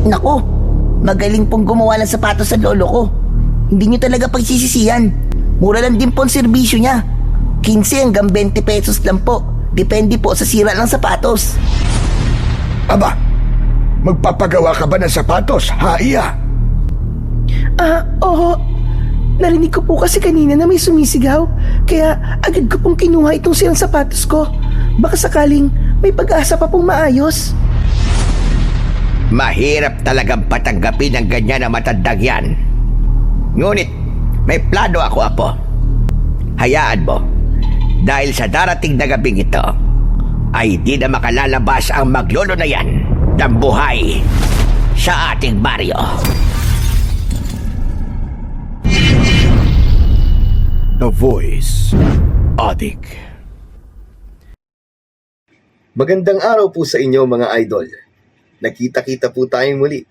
Nako, magaling pong gumawa ng sapatos sa lolo ko. Hindi nyo talaga pagsisisihan. Mura lang din po ang serbisyo niya. 15 hanggang 20 pesos lang po. Depende po sa sira ng sapatos. Aba, magpapagawa ka ba ng sapatos, ha, Iya? Oo. Narinig ko po kasi kanina na may sumisigaw. Kaya agad ko pong kinuha itong sirang sapatos ko. Baka sakaling may pag-asa pa pong maayos. Mahirap talagang patanggapin ang ganyan na matandang yan. Ngunit, may plano ako, Apo. Hayaan mo, dahil sa darating na gabing ito, ay di na makalalabas ang maglolo na yan ng buhay sa ating baryo. The Voice, Adik. Magandang araw po sa inyo mga idol. Nakita-kita po tayong muli.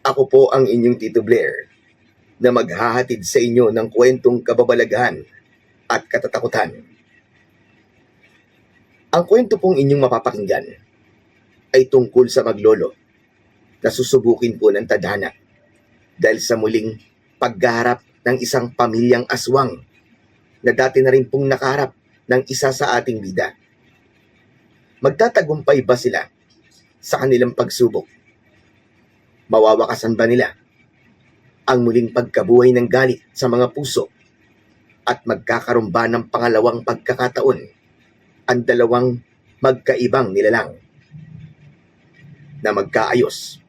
Ako po ang inyong Tito Blair na maghahatid sa inyo ng kwentong kababalaghan at katatakutan. Ang kwento pong inyong mapapakinggan ay tungkol sa maglolo na susubukin po ng tadhana dahil sa muling pagharap ng isang pamilyang aswang na dati na rin pong nakaharap ng isa sa ating bida. Magtatagumpay ba sila sa kanilang pagsubok? Mawawakasan ba nila ang muling pagkabuhay ng galit sa mga puso at magkakaroon ba ng pangalawang pagkakataon ang dalawang magkaibang nilalang na magkaayos?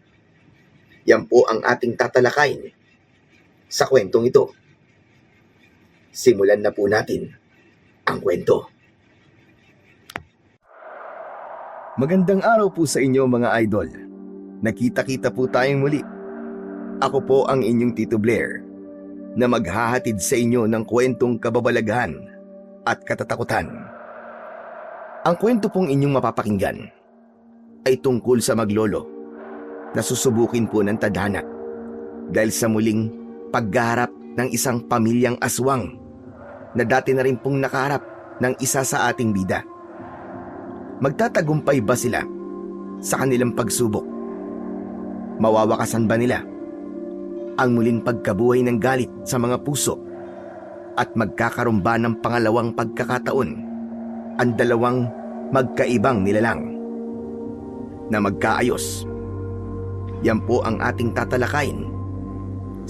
Yan po ang ating tatalakayin sa kwentong ito. Simulan na po natin ang kwento. Magandang araw po sa inyo mga idol. Nakita-kita po tayong muli. Ako po ang inyong Tito Blair na maghahatid sa inyo ng kwentong kababalaghan at katatakutan. Ang kwento pong inyong mapapakinggan ay tungkol sa maglolo na susubukin po ng tadhana dahil sa muling pagharap ng isang pamilyang aswang na dati na rin pong nakaharap ng isa sa ating bida. Magtatagumpay ba sila sa kanilang pagsubok? Mawawakasan ba nila ang muling pagkabuhay ng galit sa mga puso at magkakaroon ba ng pangalawang pagkakataon ang dalawang magkaibang nilalang na magkaayos? Yan po ang ating tatalakayin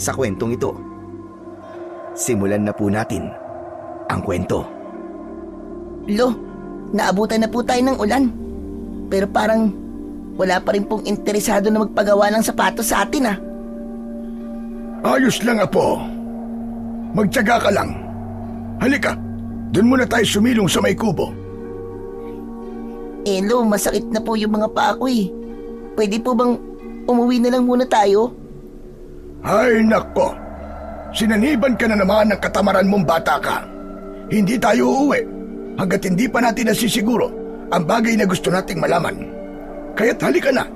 sa kwentong ito. Simulan na po natin ang kwento. Lo, naabutan na po tayo ng ulan. Pero parang wala pa rin pong interesado na magpagawa ng sapatos sa atin Ayos lang, Apo. Magtiyaga ka lang. Halika, dun muna tayo sumilong sa may kubo. Lo, masakit na po yung mga paa ko Pwede po bang umuwi na lang muna tayo? Ay, nako. Sinaniban ka na naman ng katamaran mong bata ka. Hindi tayo uuwi hanggat hindi pa natin nasisiguro ang bagay na gusto nating malaman. Kaya't halika na.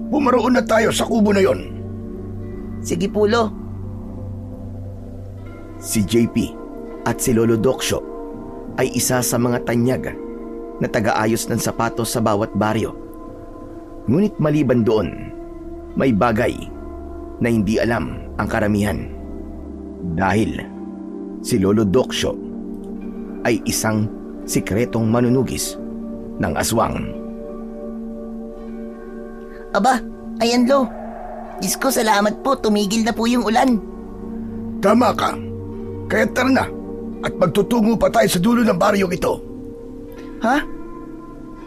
Pumaroon na tayo sa kubo na yon. Sige po, Lo. Si JP at si Lolo Doksyo ay isa sa mga tanyag na taga-ayos ng sapatos sa bawat baryo. Ngunit maliban doon, may bagay na hindi alam ang karamihan. Dahil si Lolo Doksyo ay isang sikretong manunugis ng aswang. Aba, ayan Lo. Diyos ko, salamat po. Tumigil na po yung ulan. Tama ka. Kaya tara na at magtutungo pa tayo sa dulo ng baryong ito. Ha?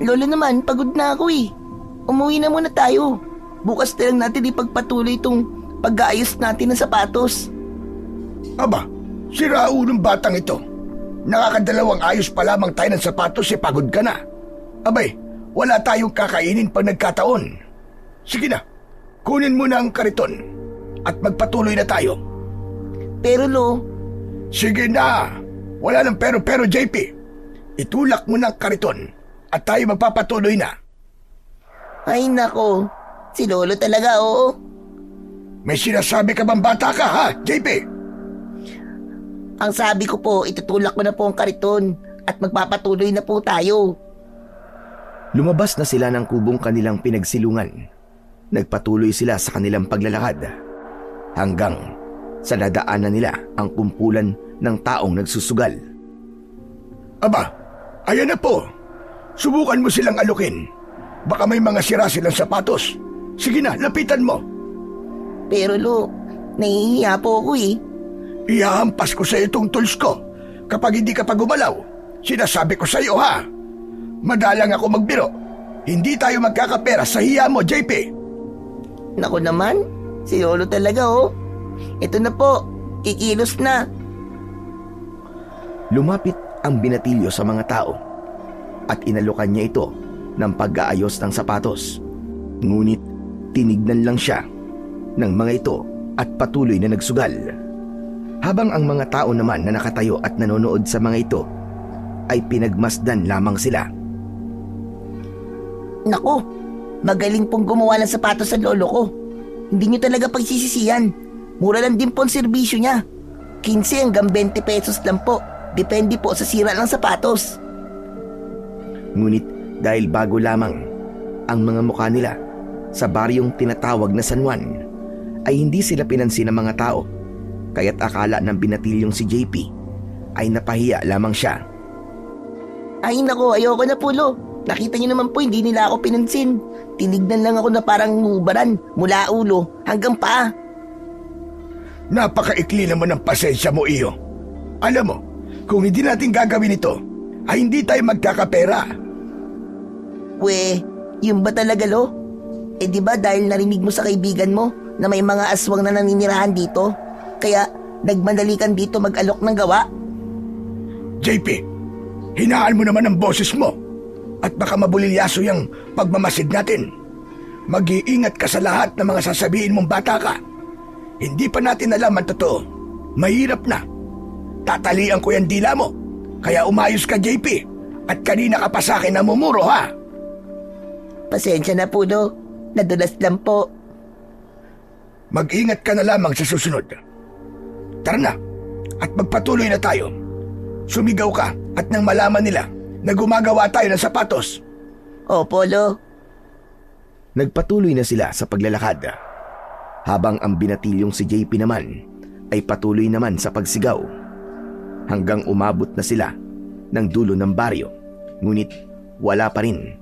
Lolo naman, pagod na ako Umuwi na muna tayo. Bukas na lang natin ipagpatuloy itong pag-aayos natin ng sapatos. Aba, sira ulo ng batang ito. Nakakadalawang ayos pa lamang tayo ng sapatos pagod ka na. Abay, wala tayong kakainin pag nagkataon. Sige na, kunin mo na ang kariton at magpatuloy na tayo. Pero Lo... Sige na, wala nang pero JP. Itulak mo na ang kariton at tayo magpapatuloy na. Ay nako, si Lolo talaga oo. May sinasabi ka bang bata ka ha, JP? Ang sabi ko po, itutulak ko na po ang kariton at magpapatuloy na po tayo. Lumabas na sila ng kubong kanilang pinagsilungan Nagpatuloy sila sa kanilang paglalakad hanggang sa nadaanan nila ang kumpulan ng taong nagsusugal. Aba, ayan na po. Subukan mo silang alukin. Baka may mga sira silang sapatos. Sige na, lapitan mo. Pero Lo, nahihiya po ako eh. Ihahampas ko sa itong tools ko. Kapag hindi ka pa gumalaw, sinasabi ko sa iyo ha. Madalang ako magbiro. Hindi tayo magkakapera sa hiya mo, JP. Naku naman, si Lolo talaga oh. Ito na po, kikilos na. Lumapit ang binatilyo sa mga tao at inalukan niya ito ng pag-aayos ng sapatos. Ngunit tinignan lang siya ng mga ito at patuloy na nagsugal. Habang ang mga tao naman na nakatayo at nanonood sa mga ito ay pinagmasdan lamang sila. Naku, magaling pong gumawa ng sapatos sa lolo ko. Hindi nyo talaga pagsisisihan. Mura lang din po ang serbisyo niya. 15 hanggang 20 pesos lang po. Depende po sa sira ng sapatos. Ngunit dahil bago lamang ang mga mukha nila sa baryong tinatawag na San Juan, ay hindi sila pinansin ng mga tao, kaya't akala ng binatilyong si JP ay napahiya lamang siya. Ay naku, ayoko na po Lo. Nakita niyo naman po hindi nila ako pinansin. Tinignan lang ako na parang ngubaran mula ulo hanggang paa. Napakaikli naman ng pasensya mo, iyo. Alam mo, kung hindi natin gagawin ito, ay hindi tayo magkakapera. Yun ba talaga Lo? Eh di ba dahil narinig mo sa kaibigan mo na may mga aswang na naninirahan dito, kaya nagmadali kan dito mag-alok ng gawa? JP, hinaan mo naman ang boses mo at baka mabulilyaso yung pagmamasid natin. Mag-iingat ka sa lahat ng mga sasabihin mong bata ka. Hindi pa natin alam ang totoo. Mahirap na. Tatalian ko yung dila mo. Kaya umayos ka, JP. At kanina ka pa sa akin namumuro, ha? Pasensya na po Lo. Nadulas lang po. Mag-ingat ka na lamang sa susunod. Tara na. At magpatuloy na tayo. Sumigaw ka at nang malaman nila na gumagawa tayo ng sapatos. Opo Lo. Nagpatuloy na sila sa paglalakad, habang ang binatilyong si JP naman ay patuloy naman sa pagsigaw, hanggang umabot na sila ng dulo ng baryo. Ngunit wala pa rin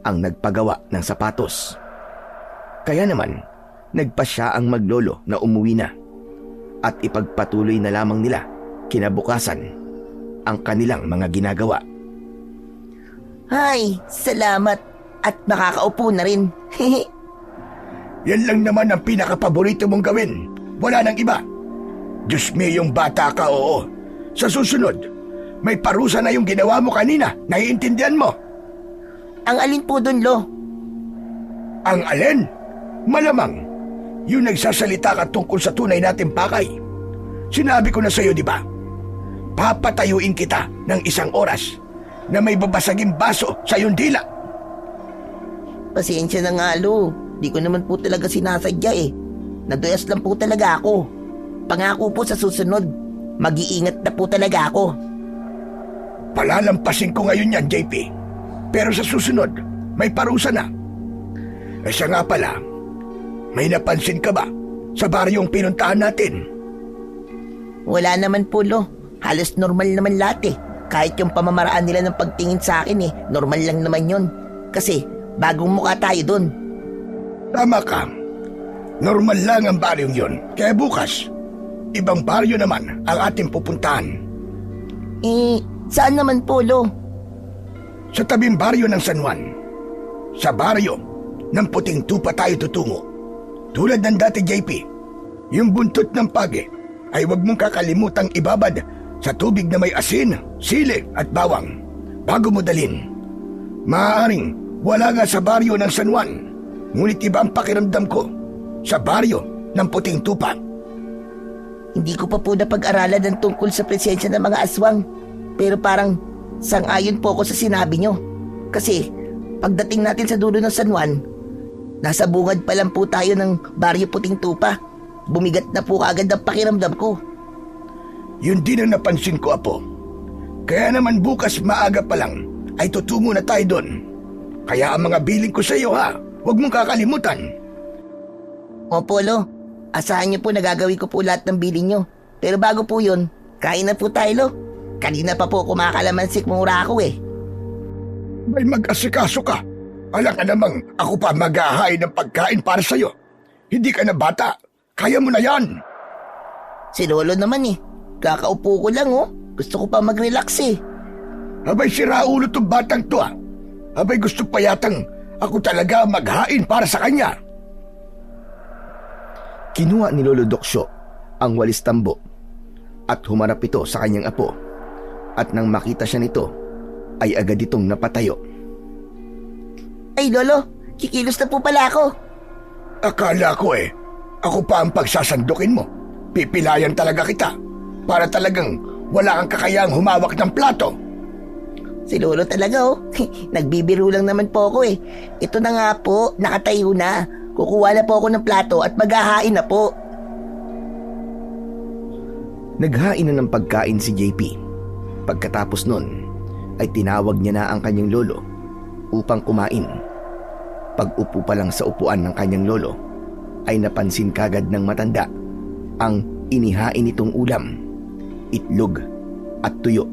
ang nagpagawa ng sapatos. Kaya naman nagpasya ang maglolo na umuwi na at ipagpatuloy na lamang nila kinabukasan ang kanilang mga ginagawa. Ay, salamat. At makakaupo na rin. Yan lang naman ang pinakapaborito mong gawin. Wala nang iba. Diyos me, yung bata ka, oo. Sa susunod, may parusa na yung ginawa mo kanina. Naiintindihan mo? Ang alin po dun Lo? Ang alin? Malamang. Yung nagsasalita ka tungkol sa tunay nating pakay. Sinabi ko na sa'yo, di ba? Papatayuin kita ng 1 oras na may babasaging baso sa iyong dila. Pasensya na nga Lo. Di ko naman po talaga sinasadya eh. Naduyas lang po talaga ako. Pangako po sa susunod, mag-iingat na po talaga ako. Palalampasin ko ngayon yan, JP. Pero sa susunod, may parusa na. Siya nga pala, may napansin ka ba sa baryong pinuntahan natin? Wala naman po Lo. Halos normal naman lahat eh. Kahit yung pamamaraan nila ng pagtingin sa akin eh, normal lang naman yun. Kasi bagong mukha tayo dun. Tama ka. Normal lang ang baryong yun. Kaya bukas, ibang baryo naman ang ating pupuntahan. Saan naman po Lo? Sa tabing baryo ng San Juan. Sa baryo ng Puting Tupa tayo tutungo. Tulad ng dati, JP, yung buntot ng pagi ay huwag mong kakalimutang ibabad sa tubig na may asin, sili at bawang bago mo dalhin. Maaaring wala nga sa baryo ng San Juan, ngunit iba ang pakiramdam ko sa baryo ng Puting Tupa. Hindi ko pa po napag-aralan ng tungkol sa presensya ng mga aswang. Pero parang sang-ayon po ako sa sinabi nyo. Kasi pagdating natin sa dulo ng San Juan, nasa bungad pa lang po tayo ng baryo Puting Tupa. Bumigat na po kaagad ang pakiramdam ko. Yun din ang napansin ko, Apo. Kaya naman bukas maaga pa lang ay tutungo na tayo doon. Kaya ang mga biling ko sa iyo, ha, huwag mong kakalimutan. Opo, Lo. Asahan niyo po na gagawin ko po lahat ng bilin niyo. Pero bago po yun, kain na po tayo, Lo. Kanina pa po kumakalamansi mura ako eh. May mag-asikaso ka. Alam ka namang ako pa maghahain ng pagkain para sa'yo. Hindi ka na bata. Kaya mo na yan. Si Lolo naman eh. Kakaupo ko lang oh. Gusto ko pa mag-relax eh. Abay sira ulo tong batang to ah. Abay gusto pa yatang ako talaga maghain para sa kanya. Kinuha ni Lolo Doksyo ang walis tambo at humarap ito sa kanyang apo. At nang makita siya nito, ay agad itong napatayo. Ay Lolo, kikilos na po pala ako. Akala ko ako pa ang pagsasandukin mo. Pipilayan talaga kita para talagang wala kang kakayang humawak ng plato. Si Lolo talaga oh. Nagbibiro lang naman po ako eh. Ito na nga po, nakatayo na. Kukuha na po ako ng plato at maghahain na po. Naghain na ng pagkain si JP. Pagkatapos nun, ay tinawag niya na ang kanyang lolo upang kumain. Pag-upo pa lang sa upuan ng kanyang lolo, ay napansin kagad ng matanda ang inihain nitong ulam, itlog at tuyo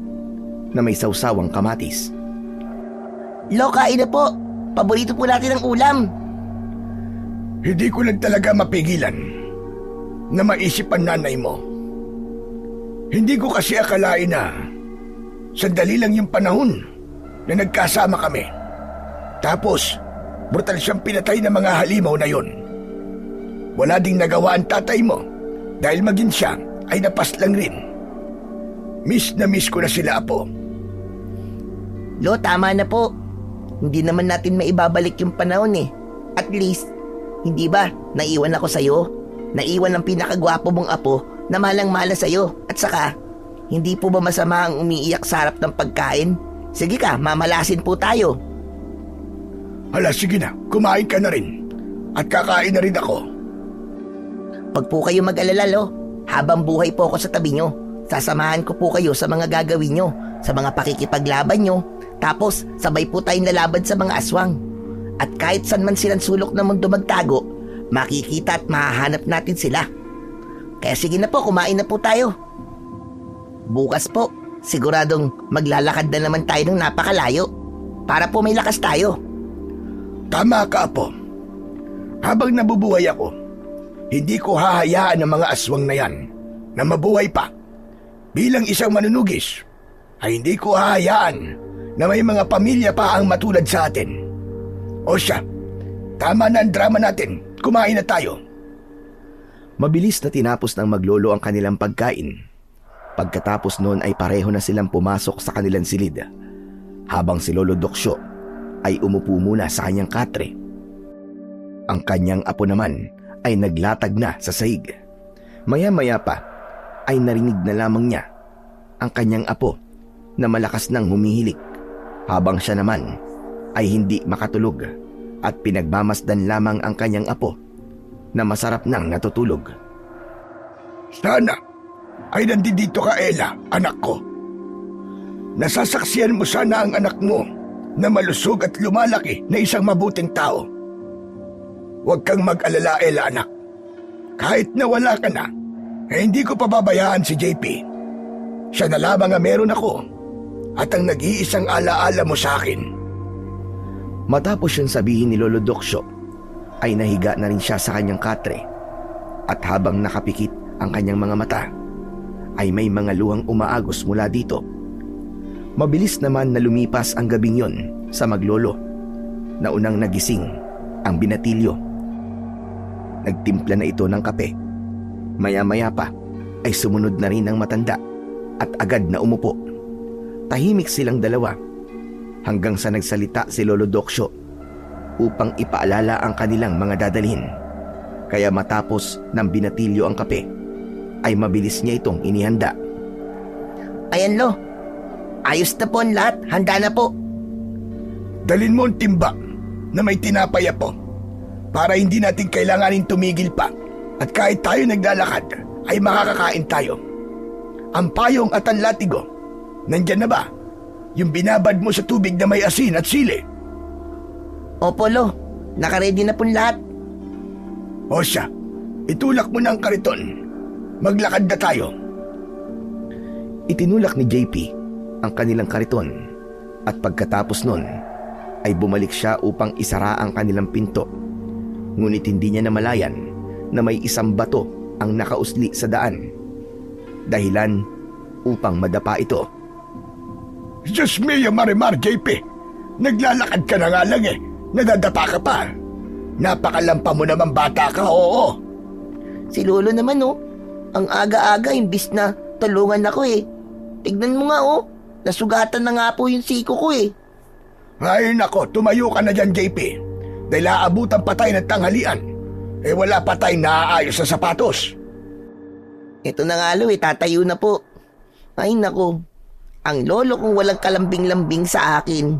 na may sawsawang kamatis. Lo, kain na po. Paborito po natin ang ulam. Hindi ko lang talaga mapigilan na maisip ang nanay mo. Hindi ko kasi akalain na sandali lang yung panahon na nagkasama kami. Tapos, brutal siyang pinatay ng mga halimaw na yon. Wala ding nagawa ang tatay mo dahil maging siya ay napaslang rin. Miss na miss ko na sila, apo. Lo, tama na po. Hindi naman natin maibabalik yung panahon eh. At least, hindi ba, naiwan ako sa'yo? Naiwan ang pinakagwapo mong apo na malang-mala sa'yo. At saka, hindi po ba masama ang umiiyak sa harap ng pagkain? Sige ka, mamalasin po tayo. Hala, sige na, kumain ka na rin. At kakain na rin ako. Pag po kayo mag-alala, Lo, habang buhay po ako sa tabi nyo, sasamahan ko po kayo sa mga gagawin nyo, sa mga pakikipaglaban nyo, tapos sabay po tayong lalaban sa mga aswang. At kahit saan man silang sulok na mundo magtago, makikita at mahahanap natin sila. Kaya sige na po, kumain na po tayo. Bukas po, siguradong maglalakad na naman tayo ng napakalayo para po may lakas tayo. Tama ka, apo. Habang nabubuhay ako, hindi ko hahayaan ang mga aswang na yan na mabuhay pa. Bilang isang manunugis, ay hindi ko hahayaan na may mga pamilya pa ang matulad sa atin. O siya, tama na ang drama natin. Kumain na tayo. Mabilis na tinapos ng maglolo ang kanilang pagkain. Pagkatapos noon ay pareho na silang pumasok sa kanilang silid, habang si Lolo Doksyo ay umupo muna sa kanyang katre. Ang kanyang apo naman ay naglatag na sa sahig. Maya-maya pa ay narinig na lamang niya ang kanyang apo na malakas nang humihilik, habang siya naman ay hindi makatulog at pinagmamasdan lamang ang kanyang apo na masarap nang natutulog. Sana ay nandito ka, Ella, anak ko. Nasasaksiyan mo sana ang anak mo na malusog at lumalaki na isang mabuting tao. Huwag kang mag-alala, Ella, anak. Kahit na wala ka na, hindi ko pababayaan si JP. Siya na lamang ang meron ako at ang nag-iisang alaala mo sa akin. Matapos yun sabihin ni Lolo Doksyo, ay nahiga na rin siya sa kanyang katre, at habang nakapikit ang kanyang mga mata, ay may mga luhang umaagos mula dito. Mabilis naman na lumipas ang gabing yon sa maglolo, na unang nagising ang binatilyo. Nagtimpla na ito ng kape. Maya-maya pa ay sumunod na rin ang matanda at agad na umupo. Tahimik silang dalawa hanggang sa nagsalita si Lolo Doksyo upang ipaalala ang kanilang mga dadalhin. Kaya matapos ng binatilyo ang kape, ay mabilis niya itong inihanda. Ayan, Lo. Ayos na po ang lahat. Handa na po. Dalin mo ang timba na may tinapay, po para hindi natin kailanganin tumigil pa at kahit tayo naglalakad ay makakakain tayo. Ang payong at ang latigo, nandyan na ba? Yung binabad mo sa tubig na may asin at sili? Opo, Lo. Nakaredy na po lahat. O siya, Itulak mo na ang kariton. Maglakad na tayo. Itinulak ni JP ang kanilang kariton at pagkatapos nun ay bumalik siya upang isara ang kanilang pinto. Ngunit hindi niya namalayan na may isang bato ang nakausli sa daan. Dahilan upang madapa ito. Diyos mio, Marimar, JP. Naglalakad ka na nga lang eh. Nadadapa ka pa. Napakalampa mo naman bata ka, oo. Si Lolo naman oh, ang aga-aga imbis na tulungan ako eh. Tignan mo nga oh, nasugatan na nga po yung siko ko eh. Ay nako, tumayo ka na dyan, JP. Dahil aabutan pa tayo ng tanghalian. Eh wala pa tayong naaayos sa sapatos. Ito na nga lo eh, tatayo na po. Ay nako, ang lolo kong walang kalambing-lambing sa akin.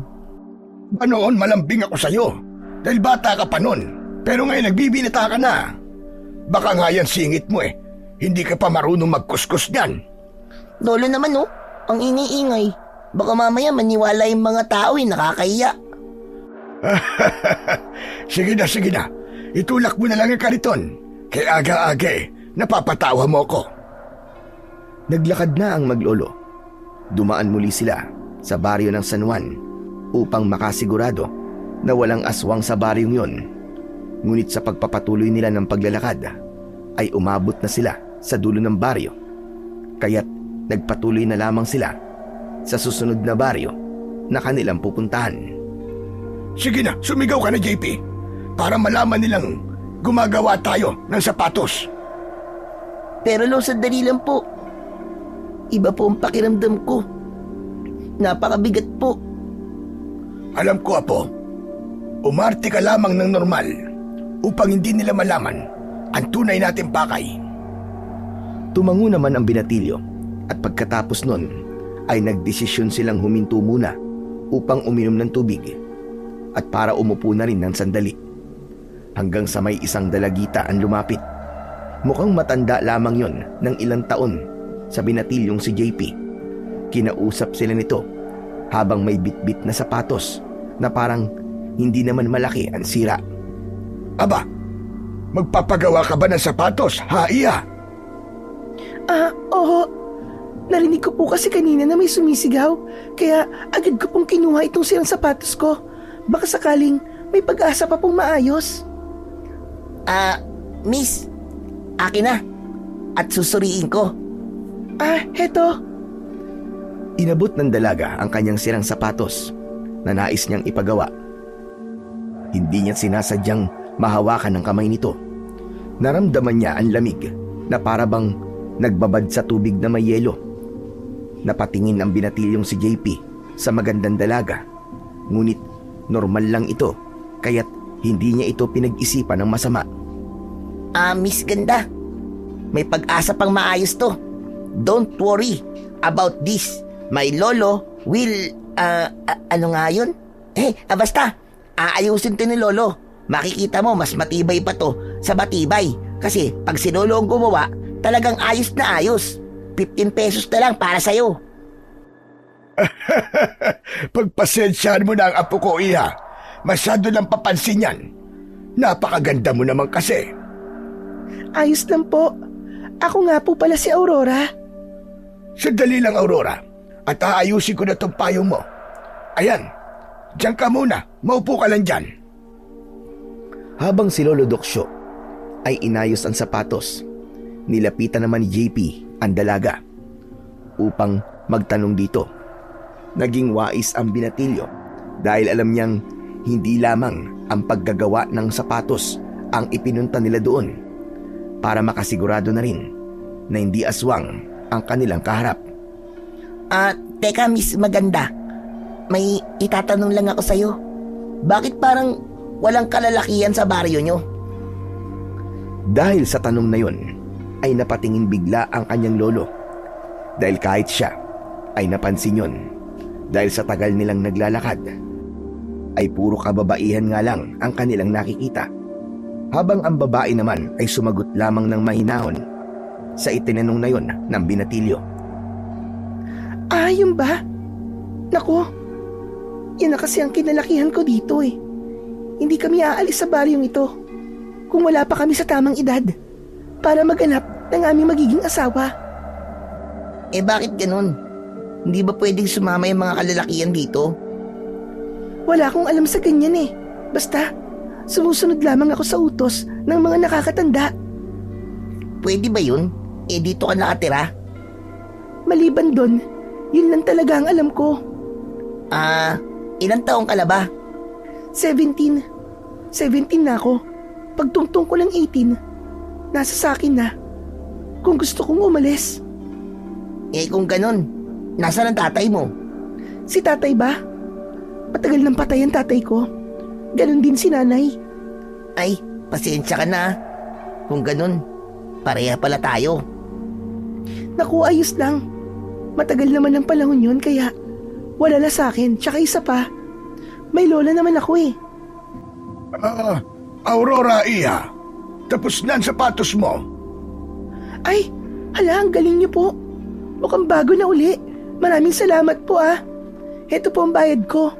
Ba noon malambing ako sa'yo? Dahil bata ka pa noon. Pero ngayon nagbibinata ka na. Baka nga yan singit mo eh. Hindi ka pa marunong magkuskus niyan. Lolo naman oh, ang ingay-ingay. Baka mamaya maniwala yung mga tao eh, nakakahiya. Sige na. Itulak mo na lang ang kariton. Kaya aga-aga eh, napapatawa mo ko. Naglakad na ang maglolo. Dumaan muli sila sa baryo ng San Juan upang makasigurado na walang aswang sa baryong yon. Ngunit sa pagpapatuloy nila ng paglalakad ay umabot na sila sa dulo ng baryo. Kaya't nagpatuloy na lamang sila sa susunod na baryo na kanilang pupuntahan. Sige na, sumigaw ka na, JP. Para malaman nilang gumagawa tayo ng sapatos. Pero lo, sandali lang po. Iba po ang pakiramdam ko. Napakabigat po. Alam ko, Apo. Umarte ka lamang ng normal upang hindi nila malaman ang tunay nating pakay. Tumango naman ang binatilyo at pagkatapos nun ay nagdesisyon silang huminto muna upang uminom ng tubig at para umupo na rin ng sandali. Hanggang sa may isang dalagita ang lumapit. Mukhang matanda lamang yon ng ilang taon sa binatilyong si JP. Kinausap sila nito habang may bitbit na sapatos na parang hindi naman malaki ang sira. Aba, magpapagawa ka ba ng sapatos, ha, Iya? Oo. Narinig ko po kasi kanina na may sumisigaw. Kaya agad ko pong kinuha itong sirang sapatos ko. Baka sakaling may pag-asa pa pong maayos. Miss, akin na. At susuriin ko. Heto. Inabot ng dalaga ang kanyang sirang sapatos na nais niyang ipagawa. Hindi niya sinasadyang mahawakan ng kamay nito. Naramdaman niya ang lamig na parabang nagbabad sa tubig na may yelo. Napatingin ang binatilyong si JP sa magandang dalaga. Ngunit normal lang ito, kaya't hindi niya ito pinag-isipan ng masama. Miss Ganda, may pag-asa pang maayos to. Don't worry about this. My lolo will, ano nga yun? Basta, aayusin to ni lolo. Makikita mo, mas matibay pa to sa batibay. Kasi pag si lolo ang gumawa, talagang ayos na ayos. 15 pesos na lang para sa'yo. Pagpasensyahan mo na ang apo ko, Iya. Masyado lang papansin yan. Napakaganda mo naman kasi. Ayos lang po. Ako nga po pala si Aurora. Sandali lang, Aurora. At aayusin ko na itong payong mo. Ayan, diyan ka muna. Maupo ka lang dyan. Habang si Lolo Doksyo ay inayos ang sapatos, nilapitan naman ni JP ang dalaga upang magtanong dito. Naging wais ang binatilyo dahil alam niyang hindi lamang ang paggagawa ng sapatos ang ipinunta nila doon para makasigurado na rin na hindi aswang ang kanilang kaharap. Teka Miss Maganda, may itatanong lang ako sa'yo. Bakit parang walang kalalakihan sa baryo nyo? Dahil sa tanong na yun ay napatingin bigla ang kanyang lolo. Dahil kahit siya ay napansin yun. Dahil sa tagal nilang naglalakad ay puro kababaihan nga lang ang kanilang nakikita. Habang ang babae naman ay sumagot lamang ng mahinahon sa itinanong na yun ng binatilyo. Yun ba? Naku, yan na kasi ang kinalakihan ko dito eh. Hindi kami aalis sa baryong ito kung wala pa kami sa tamang edad. para maganap ng aming magiging asawa. Eh bakit ganun? Hindi ba pwedeng sumama yung mga kalalakihan dito? Wala akong alam sa ganyan eh. Basta, sumusunod lamang ako sa utos ng mga nakakatanda. Pwede ba yun? Eh dito ka nakatira? Maliban doon, yun lang talaga ang alam ko. Ilang taong ka na ba? 17. 17 na ako. Pagtungtong ko ng 18, nasa sakin na. Kung gusto kong umalis. Eh kung ganun, nasaan ang tatay mo? Si tatay ba? Matagal nang patay ang tatay ko. Ganon din si nanay. Ay, pasensya ka na. Kung ganun, pareha pala tayo. Naku, ayos lang. Matagal naman ang panahon yun kaya wala na sa akin. Tsaka isa pa, may lola naman ako eh. Aurora, Iha. Tapos na ang sapatos mo. Ay, hala, ang galing niyo po. Mukhang bago na uli. Maraming salamat po ah. Heto po ang bayad ko.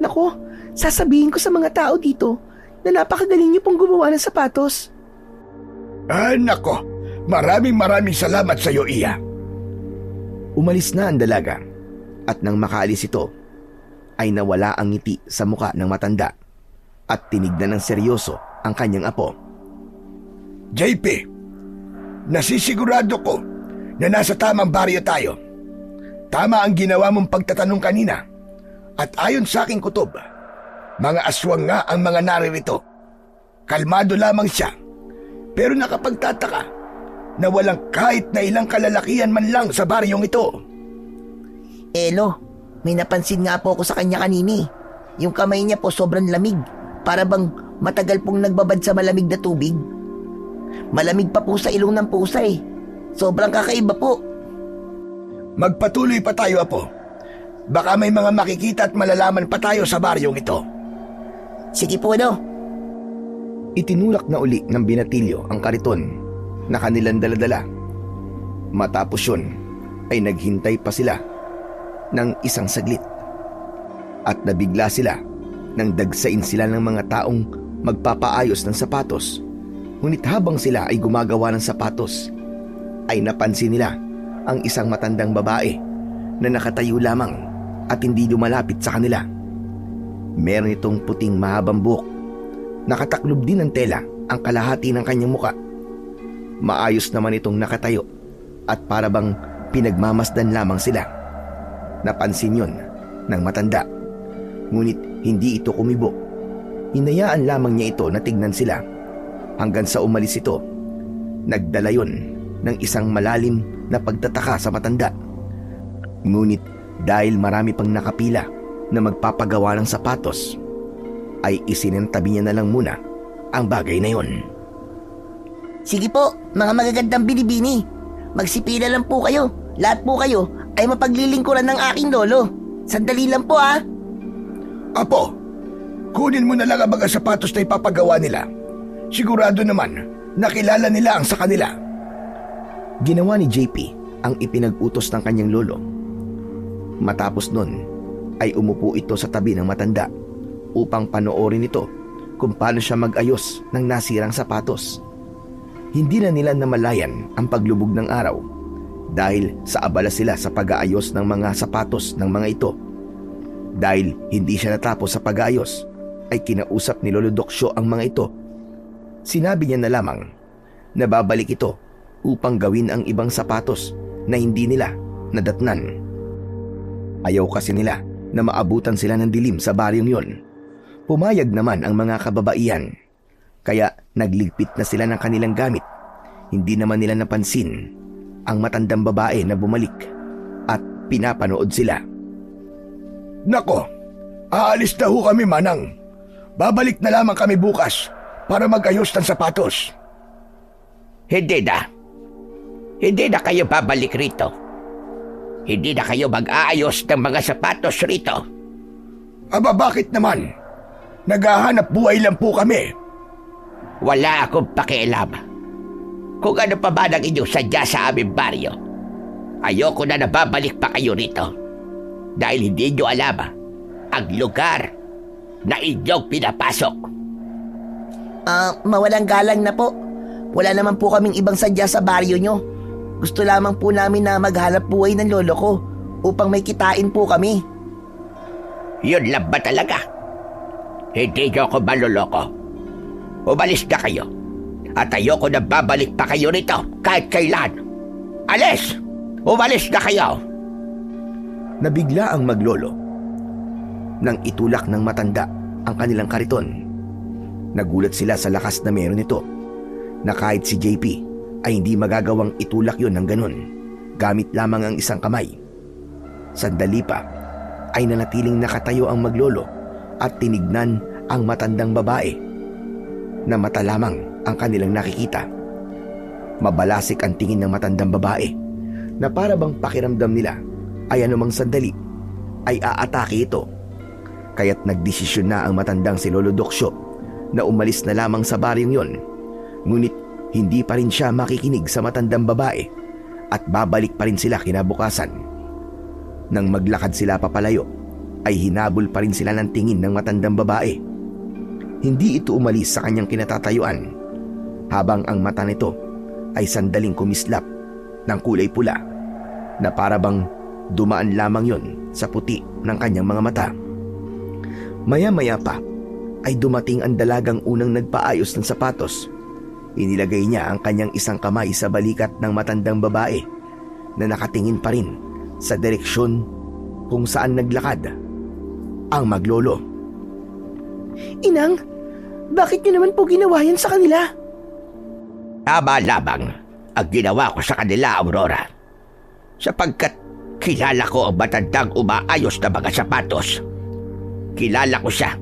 Naku, sasabihin ko sa mga tao dito na napakagaling niyo pong gumawa ng sapatos. Nako. Maraming salamat sa iyo, Iha. Umalis na ang dalaga at nang makaalis ito ay nawala ang ngiti sa muka ng matanda at tinignan ng seryoso ang kanyang apo. JP, nasisigurado ko na nasa tamang baryo tayo. Tama ang ginawa mong pagtatanong kanina at ayon sa aking kutob, mga aswang nga ang mga naririto. Kalmado lamang siya pero nakapagtataka na walang kahit na ilang kalalakihan man lang sa baryong ito. Elo, may napansin nga po ako sa kanya kanini. Yung kamay niya po sobrang lamig. Para bang matagal pong nagbabad sa malamig na tubig. Malamig pa po sa ilong ng pusa eh. Sobrang kakaiba po. Magpatuloy pa tayo, Apo. Baka may mga makikita at malalaman pa tayo sa baryong ito. Sige po, no? Itinulak na uli ng binatilyo ang kariton na kanilang daladala. Matapos yun ay naghintay pa sila ng isang saglit at nabigla sila nang dagsain sila ng mga taong magpapaayos ng sapatos. Ngunit habang sila ay gumagawa ng sapatos ay napansin nila ang isang matandang babae na nakatayo lamang at hindi lumalapit sa kanila. Meron itong puting mahabang buhok. Nakataklob din ng tela ang kalahati ng kanyang muka. Maayos naman itong nakatayo at para bang pinagmamasdan lamang sila. Napansin yon ng matanda. Ngunit hindi ito kumibo. Hinayaan lamang niya ito na tignan sila hanggang sa umalis ito. Nagdala yon ng isang malalim na pagtataka sa matanda. Ngunit dahil marami pang nakapila na magpapagawa ng sapatos, ay isinantabi niya na lang muna ang bagay na yon. Sige po, mga magagandang binibini. Magsipila lang po kayo. Lahat po kayo ay mapaglilingkuran ng aking lolo. Sandali lang po ah. Apo, kunin mo na lang ang mga sapatos na ipapagawa nila. Sigurado naman, nakilala nila ang sa kanila. Ginawa ni JP ang ipinag-utos ng kanyang lolo. Matapos nun, ay umupo ito sa tabi ng matanda upang panoorin ito kung paano siya mag-ayos ng nasirang sapatos. Hindi na nila namalayan ang paglubog ng araw dahil sa abala sila sa pag-aayos ng mga sapatos ng mga ito. Dahil hindi siya natapos sa pag-aayos, ay kinausap ni Lolo Doksyo ang mga ito. Sinabi niya na lamang na babalik ito upang gawin ang ibang sapatos na hindi nila nadatnan. Ayaw kasi nila na maabutan sila ng dilim sa baryong yon. Pumayag naman ang mga kababaihan. Kaya nagligpit na sila ng kanilang gamit. Hindi naman nila napansin ang matandang babae na bumalik at pinapanood sila. Nako, aalis na ho kami, Manang. Babalik na lamang kami bukas para mag-ayos ng sapatos. Hindi na. Hindi na kayo babalik rito. Hindi na kayo mag-aayos ng mga sapatos rito. Aba, bakit naman? Naghahanap buhay lang po kami. Wala akong pakialam. Kung ano pa ba ng inyong sadya sa aming baryo, ayoko na nababalik pa kayo rito. Dahil hindi nyo alam ang lugar na inyong pinapasok. Mawalang galang na po. Wala naman po kaming ibang sadya sa baryo nyo. Gusto lamang po namin na maghanap buhay ng lolo ko upang may kitain po kami. Yun lang ba talaga? Hindi niyo ako maloloko. Umalis na kayo. At ayoko na babalik pa kayo rito kahit kailan. Alis! Umalis na kayo! Nabigla ang maglolo nang itulak ng matanda ang kanilang kariton. Nagulat sila sa lakas na meron nito, na kahit si JP ay hindi magagawang itulak yon ng ganun, gamit lamang ang isang kamay. Sandali pa ay nanatiling nakatayo ang maglolo at tinignan ang matandang babae, na mata lamang ang kanilang nakikita. Mabalasik ang tingin ng matandang babae, na para bang pakiramdam nila ay anumang sandali ay aatake ito. Kaya't nagdesisyon na ang matandang si Lolo Doksyo na umalis na lamang sa baryong yon. Ngunit hindi pa rin siya makikinig sa matandang babae at babalik pa rin sila kinabukasan. Nang maglakad sila papalayo, ay hinabol pa rin sila ng tingin ng matandang babae. Hindi ito umalis sa kanyang kinatatayuan, habang ang mata nito ay sandaling kumislap ng kulay pula, na para bang dumaan lamang yon sa puti ng kanyang mga mata. Maya-maya pa ay dumating ang dalagang unang nagpaayos ng sapatos. Inilagay niya ang kanyang isang kamay sa balikat ng matandang babae na nakatingin pa rin sa direksyon kung saan naglakad ang maglolo. Inang, bakit niyo naman po ginawa yan sa kanila? Tama lamang ang ginawa ko sa kanila, Aurora. Sapagkat kilala ko ang matandang umaayos na mga sapatos. Kilala ko siya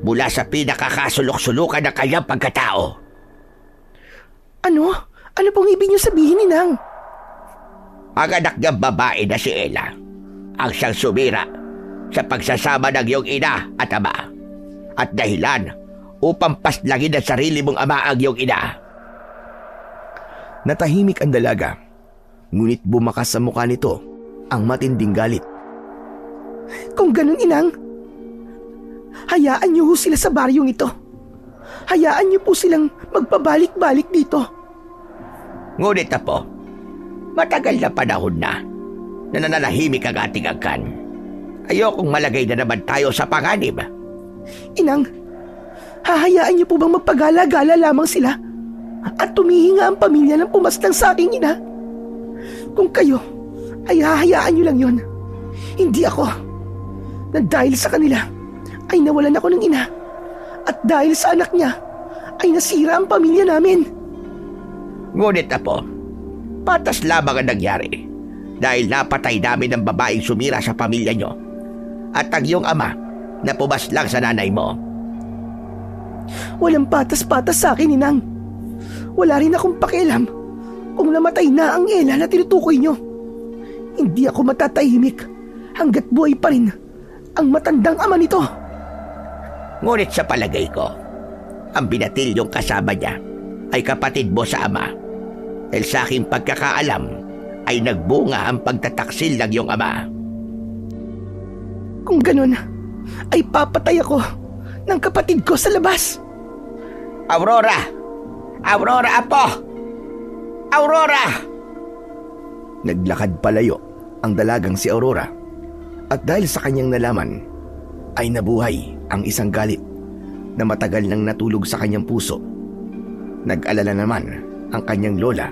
mula sa pinakakasulok-sulukan ng kanyang pagkatao. Ano? Ano pong ibig niyo sabihin, Inang? Ang anak niyang babae na si Ella ang siyang sumira sa pagsasama ng iyong ina at ama, at dahilan upang paslangin ang sarili mong ama ang iyong ina. Natahimik ang dalaga, ngunit bumakas sa mukha nito ang matinding galit. Kung ganun, Inang, hayaan niyo ho sila sa baryong ito. Hayaan niyo po silang magpabalik-balik dito. Ngunit apo, matagal na panahon na nananahimik ang ating angkan. Ayokong malagay na naman tayo sa panganib. Inang, hahayaan niyo po bang magpagala-gala lamang sila at tumihinga ang pamilya ng pumaslang sa aking ina? Kung kayo ay hahayaan niyo lang yon, hindi ako, na dahil sa kanila ay nawalan ako ng ina, at dahil sa anak niya ay nasira ang pamilya namin. Ngunit apo, patas lamang ang nangyari dahil napatay namin ang babaeng sumira sa pamilya nyo at ang iyong ama na pumaslang sa nanay mo. Walang patas-patas sa akin, Inang. Wala rin akong pakialam kung namatay na ang Ella na tinutukoy nyo. Hindi ako matatahimik hanggat buhay pa rin ang matandang ama nito. Ngunit sa palagay ko, ang binatilyong kasama niya ay kapatid mo sa ama. Dahil sa aking pagkakaalam ay nagbunga ang pagtataksil ng iyong ama. Kung ganun, ay papatay ako ng kapatid ko sa labas. Aurora! Aurora, apo! Aurora! Naglakad palayo ang dalagang si Aurora, at dahil sa kanyang nalaman ay nabuhay ang isang galit na matagal nang natulog sa kanyang puso. Nag-alala naman ang kanyang lola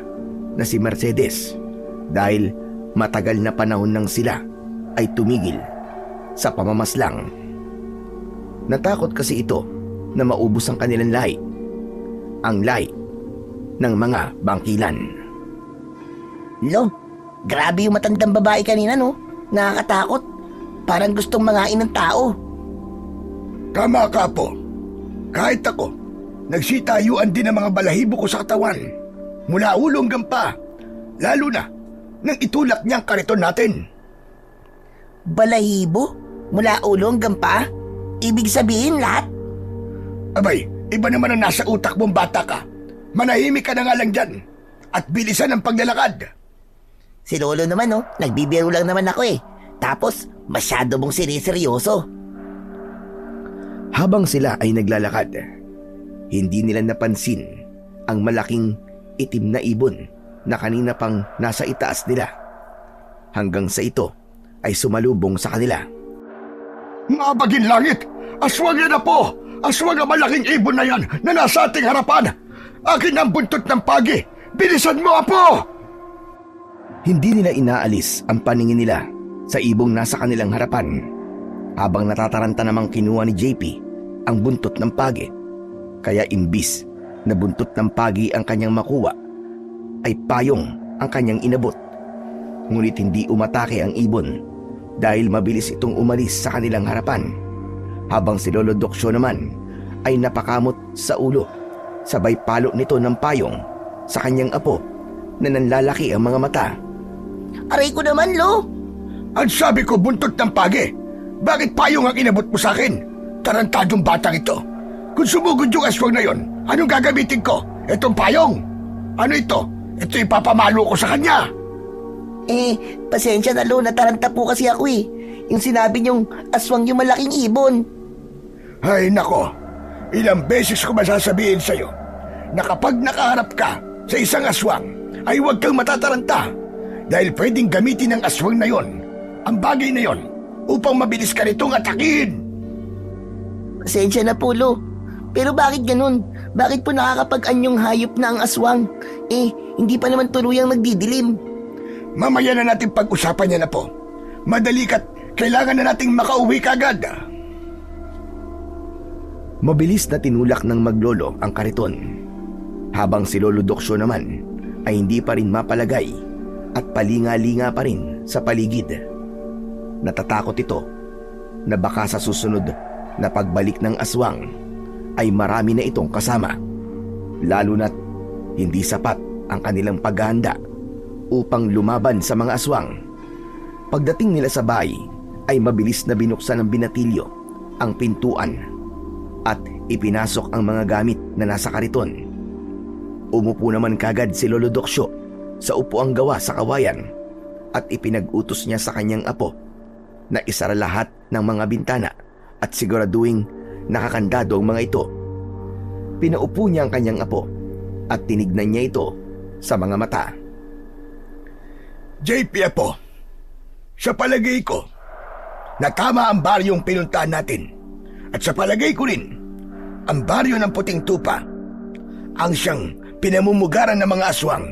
na si Mercedes dahil matagal na panahon nang sila ay tumigil sa pamamaslang. Natakot kasi ito na maubos ang kanilang lahi, ang lahi ng mga bangkilan. Lo, grabe yung matandang babae kanina, no? Nakakatakot. Parang gustong mangain ng tao. Tama ka po. Kahit ako, nagsitayuan din ang mga balahibo ko sa katawan. Mula ulo hanggang pa. Lalo na nang itulak niya ang kariton natin. Balahibo? Mula ulo hanggang pa? Ibig sabihin lahat? Abay, iba naman ang nasa utak mong bata ka. Manahimik ka na nga lang dyan. At bilisan ang paglalakad. Si Lolo naman, no? Nagbibiro lang naman ako eh. Tapos, masyado mong siniseryoso. Habang sila ay naglalakad, hindi nila napansin ang malaking itim na ibon na kanina pang nasa itaas nila. Hanggang sa ito ay sumalubong sa kanila. Mabagin langit! Aswang yan na po! Aswang ang malaking ibon na yan na nasa ating harapan! Akin ang buntot ng pagi! Bilisan mo, Apo! Hindi nila inaalis ang paningin nila sa ibong nasa kanilang harapan, habang natataranta namang kinuha ni JP ang buntot ng pagi. Kaya imbis na buntot ng pagi ang kanyang makuha, ay payong ang kanyang inabot. Ngunit hindi umatake ang ibon dahil mabilis itong umalis sa kanilang harapan, habang si Lolo Doksyo naman ay napakamot sa ulo, sabay palo nito ng payong sa kanyang apo na nanlalaki ang mga mata. Aray ko naman, Lo! Ang sabi ko, buntot ng pagi! Bakit payong ang inabot mo sa akin? Tarantadong batang ito! Kung sumugod yung aswang na yon, anong gagamitin ko? Itong payong? Ano ito? Ito ipapamalo ko sa kanya! Pasensya na, Lo, nataranta po kasi ako eh. Yung sinabi niyong aswang yung malaking ibon. Ay nako, ilang beses ko masasabihin sa'yo na kapag nakaharap ka sa isang aswang ay huwag kang matataranta dahil pwedeng gamitin ng aswang na yon, ang bagay na yon, upang mabilis ka nitong atakin. Pasensya na po, Lo. Pero bakit ganun? Bakit po nakakapag-anyong hayop na ang aswang? Hindi pa naman tuluyang nagdidilim. Mamaya na natin pag-usapan niya na po. Madali ka't kailangan na nating makauwi kagad. Mabilis na tinulak ng maglolo ang kariton, habang si Lolo Doksyo naman ay hindi pa rin mapalagay at palinga-linga pa rin sa paligid. Natatakot ito na baka sa susunod na pagbalik ng aswang ay marami na itong kasama, lalo na't hindi sapat ang kanilang paghahanda upang lumaban sa mga aswang. Pagdating nila sa bahay ay mabilis na binuksan ng binatilyo ang pintuan at ipinasok ang mga gamit na nasa kariton. Umupo naman kagad si Lolo Doksyo sa upuang gawa sa kawayan at ipinag-utos niya sa kanyang apo na isara lahat ng mga bintana at siguraduhing nakakandado ang mga ito. Pinaupo niya ang kanyang apo at tinignan niya ito sa mga mata. JP, Apo, sa palagay ko na tama ang baryong pinuntahan natin, at sa palagay ko rin ang baryo ng Puting Tupa ang siyang pinamumugaran ng mga aswang.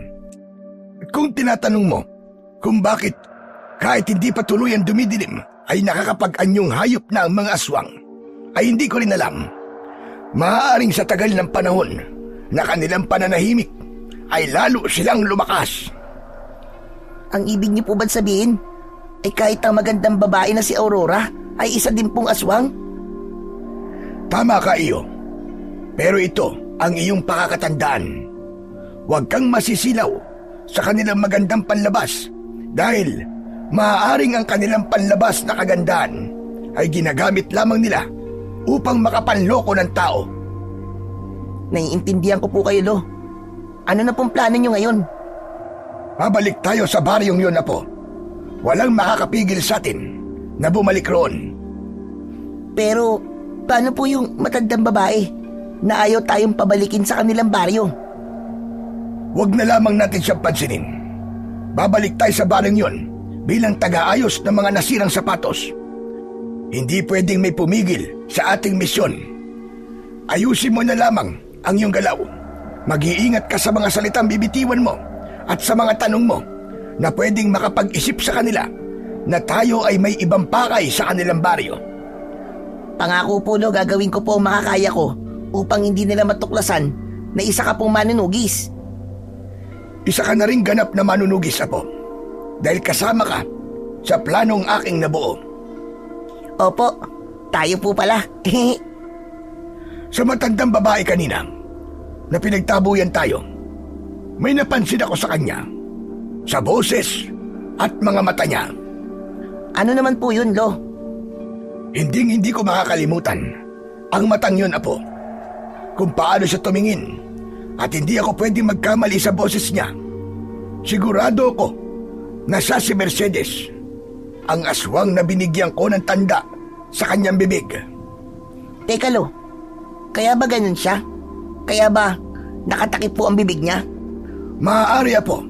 At kung tinatanong mo kung bakit kahit hindi pa tuluyan dumidilim ay nakakapag-anyong hayop na ang mga aswang, ay hindi ko rin alam. Maaaring sa tagal ng panahon na kanilang pananahimik ay lalo silang lumakas. Ang ibig niyo po ba sabihin ay kahit ang magandang babae na si Aurora ay isa din pong aswang? Tama ka, iyo. Pero ito ang iyong pakakatandaan. Huwag kang masisilaw sa kanilang magandang panlabas dahil maaaring ang kanilang panlabas na kagandahan ay ginagamit lamang nila upang makapanloko ng tao. Naiintindihan ko po kayo, Lo. Ano na pong plano niyo ngayon? Babalik tayo sa baryong yun, Apo. Walang makakapigil sa atin na bumalik roon. Pero paano po yung matandang babae na ayaw tayong pabalikin sa kanilang baryo? Huwag na lamang natin siyang pansinin. Babalik tayo sa baryong yun bilang taga-ayos ng mga nasirang sapatos. Hindi pwedeng may pumigil sa ating misyon. Ayusin mo na lamang ang iyong galaw. Mag-iingat ka sa mga salitang bibitiwan mo at sa mga tanong mo na pwedeng makapag-isip sa kanila na tayo ay may ibang pakay sa kanilang baryo. Pangako po, Lo, gagawin ko po ang makakaya ko upang hindi nila matuklasan na isa ka pong manunugis. Isa ka na rin ganap na manunugis, Apo, dahil kasama ka sa planong aking nabuo. Opo, tayo po pala. Sa matandang babae kanina na pinagtabuyan tayo, may napansin ako sa kanya, sa boses at mga mata niya. Ano naman po yun, Lo? Hindi ko makakalimutan ang matang yun, Apo. Kung paano siya tumingin at hindi ako pwedeng magkamali sa boses niya. Sigurado ako na siya si Mercedes, ang aswang na binigyan ko ng tanda sa kanyang bibig. Teka, Lo, kaya ba ganun siya? Kaya ba nakatakip po ang bibig niya? Maaari, Apo.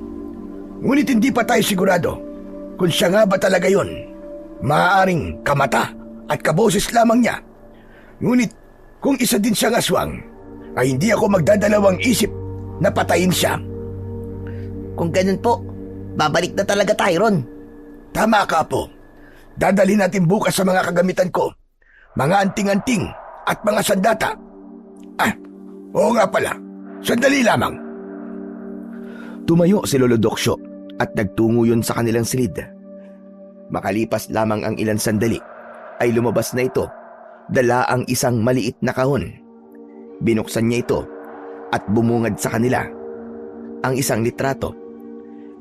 Ngunit hindi pa tayo sigurado kung siya nga ba talaga yon. Maaaring kamata at kaboses lamang niya. Ngunit kung isa din siyang aswang, ay hindi ako magdadalawang isip na patayin siya. Kung ganun po, babalik na talaga tayo ron. Tama ka, Apo. Dadalhin natin bukas sa mga kagamitan ko. Mga anting-anting at mga sandata. Oo nga pala. Sandali lamang. Tumayo si Lolo Doksyo at nagtungo yun sa kanilang silid. Makalipas lamang ang ilang sandali, ay lumabas na ito, dala ang isang maliit na kahon. Binuksan niya ito at bumungad sa kanila ang isang litrato.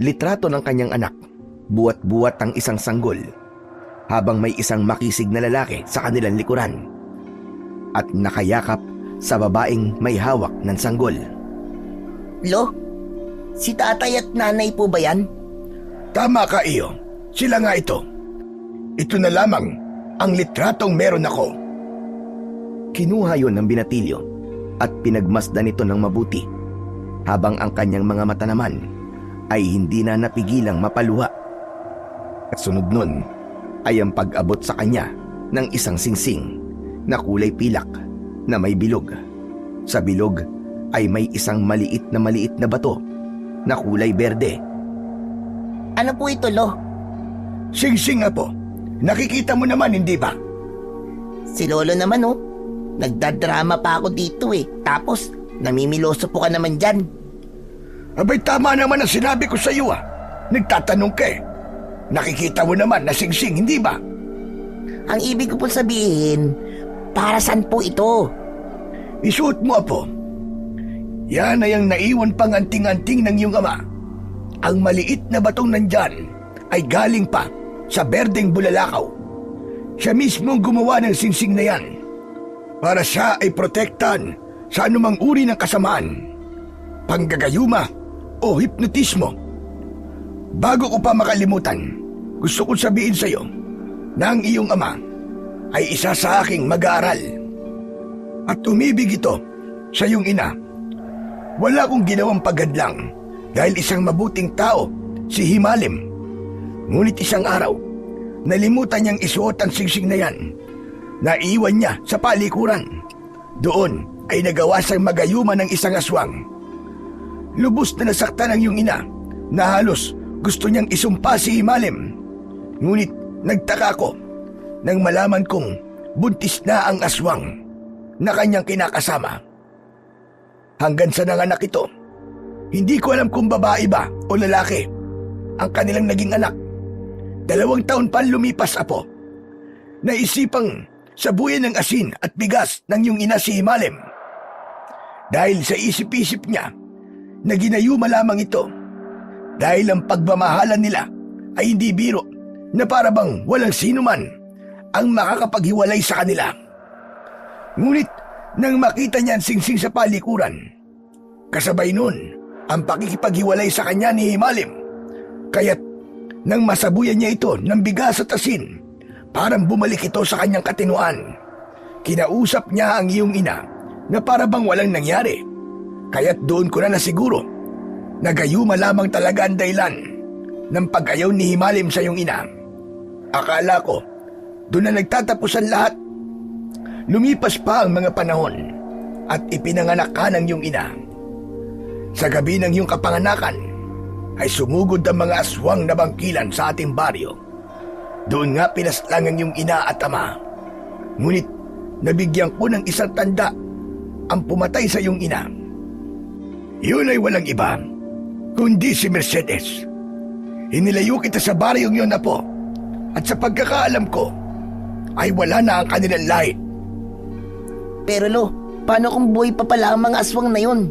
Litrato ng kanyang anak, buwat-buwat ang isang sanggol, habang may isang makisig na lalaki sa kanilang likuran at nakayakap sa babaeng may hawak ng sanggol. Lo, si tatay at nanay po ba yan? Tama ka, Iyo. Sila nga ito. Ito na lamang ang litratong meron ako. Kinuha yon ng binatilyo at pinagmasdan nito ng mabuti, habang ang kanyang mga mata naman ay hindi na napigilang mapaluha. At sunod nun ay ang pag-abot sa kanya ng isang singsing na kulay pilak na may bilog. Sa bilog ay may isang maliit na bato na kulay berde. Ano po ito, Lo? Sing-sing, Apo. Nakikita mo naman, hindi ba? Si Lolo naman, oh. Nagdadrama pa ako dito eh. Tapos, namimiloso po ka naman dyan. Abay, tama naman ang sinabi ko sa iyo, Nagtatanong ka eh. Nakikita mo naman na sing-sing, hindi ba? Ang ibig ko po sabihin, para saan po ito? Isuot mo, Apo. Yan ay ang naiwan pang anting-anting ng iyong ama. Ang maliit na batong nandyan ay galing pa sa berdeng bulalakaw. Siya mismo gumawa ng singsing na yan para siya ay protektan sa anumang uri ng kasamaan, panggagayuma o hipnotismo. Bago ko pa makalimutan, gusto kong sabihin sa iyo na ang iyong ama ay isa sa aking mag-aaral. At umibig ito sa iyong ina. Wala akong ginawang paghadlang dahil isang mabuting tao si Himalim. Ngunit isang araw, nalimutan niyang isuot ang singsing na yan. Naiwan niya sa palikuran. Doon ay nagawa siyang magayuma ng isang aswang. Lubos na nasaktan ang iyong ina na halos gusto niyang isumpa si Himalim. Ngunit nagtaka ko nang malaman kong buntis na ang aswang na kanyang kinakasama. Hanggang sa nanganak ito, hindi ko alam kung babae ba o lalaki ang kanilang naging anak. 2 taon pa lumipas, Apo. Naisipang sabuyan ng asin at bigas ng iyong ina si Himalim. Dahil sa isip-isip niya na ginayuma lamang ito. Dahil ang pagmamahalan nila ay hindi biro na para bang walang sino man ang makakapaghiwalay sa kanila. Ngunit nang makita niya ang singsing sa palikuran, kasabay nun ang pakikipaghiwalay sa kanya ni Himalim. Kaya't nang masabuyan niya ito ng bigas at asin, parang bumalik ito sa kanyang katinuan. Kinausap niya ang iyong ina na para bang walang nangyari. Kaya't doon ko na nasiguro na gayuma lamang talaga ang dahilan ng pag-ayaw ni Himalim sa iyong ina. Akala ko doon na nagtatapos ang lahat. Lumipas pa ang mga panahon at ipinanganak ka ng iyong ina. Sa gabi ng iyong kapanganakan ay sumugod ang mga aswang na bangkilan sa ating baryo. Doon nga pinaslang ang iyong ina at ama. Ngunit nabigyan ko ng isang tanda ang pumatay sa iyong ina. Yun ay walang iba kundi si Mercedes. Inilayo kita sa baryong yun, Apo, at sa pagkakaalam ko ay wala na ang kanilang lahi. Pero Lo, paano kung buhay pa pala ang mga aswang na yun?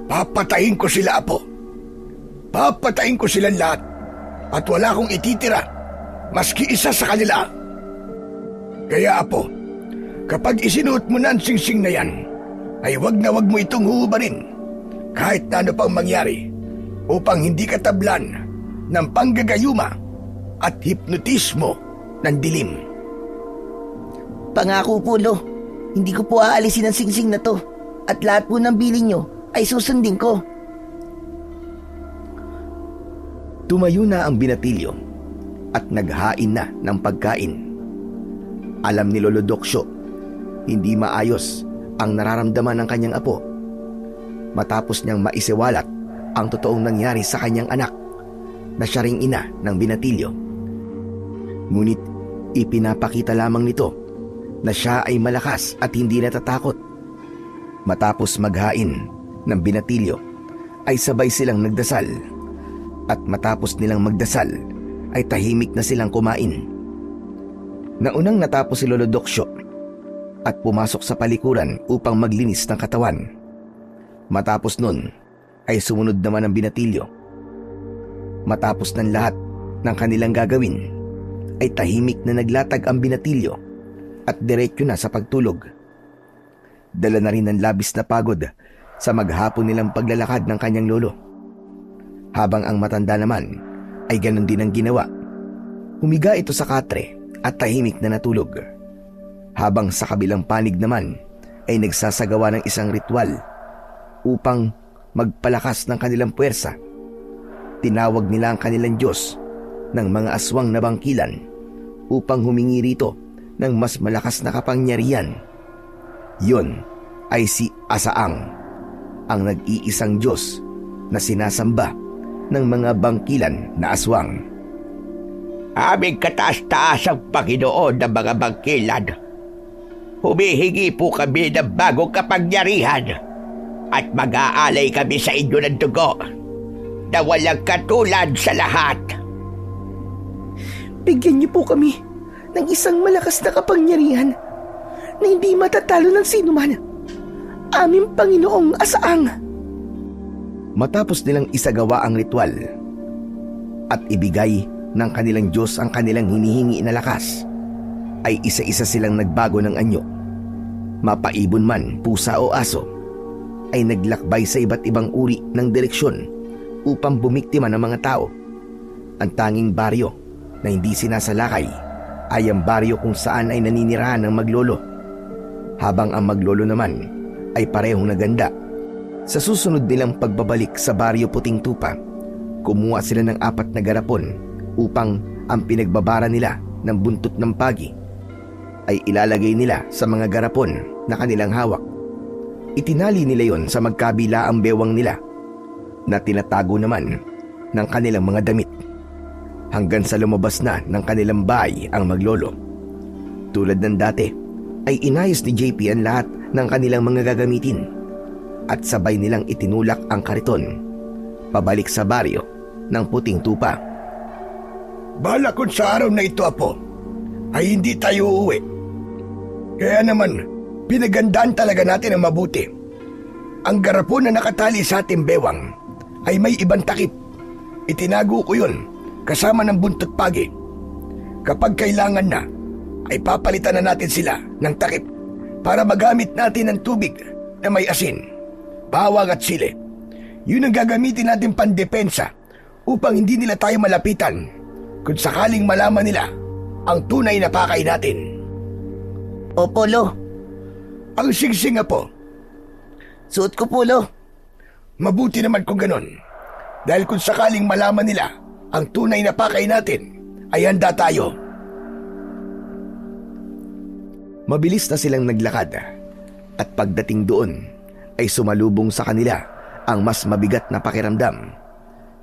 Papatayin ko sila, Apo. Papatayin ko silang lahat at wala akong ititira maski isa sa kanila. Kaya, Apo, kapag isinuot mo na ang singsing na yan, ay wag na wag mo itong huhubarin kahit na ano pang mangyari upang hindi ka tablan ng panggagayuma at hipnotismo ng dilim. Pangako po, Lo. Hindi ko po aalisin ang singsing na to. At lahat po ng bilin nyo ay susundin ko. Tumayo na ang binatilyo at naghain na ng pagkain. Alam ni Lolo Doksyo, hindi maayos ang nararamdaman ng kanyang apo. Matapos niyang maisiwalat ang totoong nangyari sa kanyang anak na siya ring ina ng binatilyo. Ngunit ipinapakita lamang nito na siya ay malakas at hindi natatakot. Matapos maghain ng binatilyo ay sabay silang nagdasal, at matapos nilang magdasal ay tahimik na silang kumain. Naunang natapos si Lolo Doksyo at pumasok sa palikuran upang maglinis ng katawan. Matapos nun ay sumunod naman ang binatilyo. Matapos ng lahat ng kanilang gagawin ay tahimik na naglatag ang binatilyo at diretso na sa pagtulog. Dala na rin ng labis na pagod sa maghapon nilang paglalakad ng kanyang lolo. Habang ang matanda naman ay ganun din ang ginawa. Humiga ito sa katre at tahimik na natulog. Habang sa kabilang panig naman ay nagsasagawa ng isang ritual upang magpalakas ng kanilang puwersa. Tinawag nila ang kanilang Diyos ng mga aswang na bangkilan upang humingi rito ng mas malakas na kapangyarihan. Yun ay si Asaang, ang nag-iisang Diyos na sinasamba ng mga bangkilan na aswang. Aming kataas-taasang Panginoon ng mga bangkilan, humihingi po kami ng bagong kapangyarihan at mag-aalay kami sa inyo ng dugo na walang katulad sa lahat. Bigyan niyo po kami ng isang malakas na kapangyarihan na hindi matatalo ng sinuman. Aming Panginoong Asaang. Matapos nilang isagawa ang ritual at ibigay ng kanilang Diyos ang kanilang hinihingi na lakas, ay isa-isa silang nagbago ng anyo. Mapaibon man, pusa o aso, ay naglakbay sa iba't ibang uri ng direksyon upang bumiktima ng mga tao. Ang tanging baryo na hindi sinasalakay ay ang baryo kung saan ay naninirahan ng maglolo, habang ang maglolo naman ay parehong naganda. Sa susunod nilang pagbabalik sa baryo Puting Tupa, kumuha sila ng 4 na garapon upang ang pinagbabara nila ng buntot ng pagi ay ilalagay nila sa mga garapon na kanilang hawak. Itinali nila yon sa magkabila ang bewang nila na tinatago naman ng kanilang mga damit hanggang sa lumabas na ng kanilang bahay ang maglolo. Tulad ng dati ay inayos ni JP ang lahat ng kanilang mga gagamitin at sabay nilang itinulak ang kariton pabalik sa baryo ng Puting Tupa. Bala kung sa araw na ito, Apo, ay hindi tayo uuwi. Kaya naman, pinagandaan talaga natin ang mabuti. Ang garapon na nakatali sa ating bewang ay may ibang takip. Itinago ko yun kasama ng buntot pagi. Kapag kailangan na, ay papalitan na natin sila ng takip para magamit natin ng tubig na may asin, bawang at sili. Yun ang gagamitin natin pandepensa upang hindi nila tayo malapitan kung sakaling malaman nila ang tunay na pakay natin. Opo, Lo. Ang singsing, Apo. Suot ko po, Lo. Mabuti naman kung ganon. Dahil kung sakaling malaman nila ang tunay na pakay natin, ay handa tayo. Mabilis na silang naglakad at pagdating doon ay sumalubong sa kanila ang mas mabigat na pakiramdam.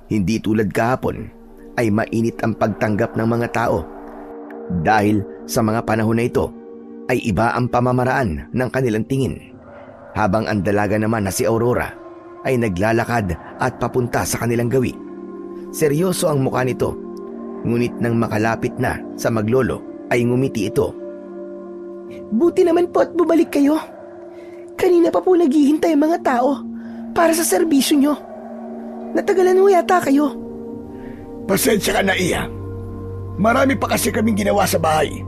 Hindi tulad kahapon ay mainit ang pagtanggap ng mga tao dahil sa mga panahon na ito ay iba ang pamamaraan ng kanilang tingin, habang ang dalaga naman na si Aurora ay naglalakad at papunta sa kanilang gawi. Seryoso ang mukha nito, ngunit nang makalapit na sa maglolo ay ngumiti ito. Buti naman po at bumalik kayo. Kanina pa po naghihintay ang mga tao para sa serbisyo nyo. Natagalan mo yata kayo. Pasensya ka na, Iya. Marami pa kasi kaming ginawa sa bahay.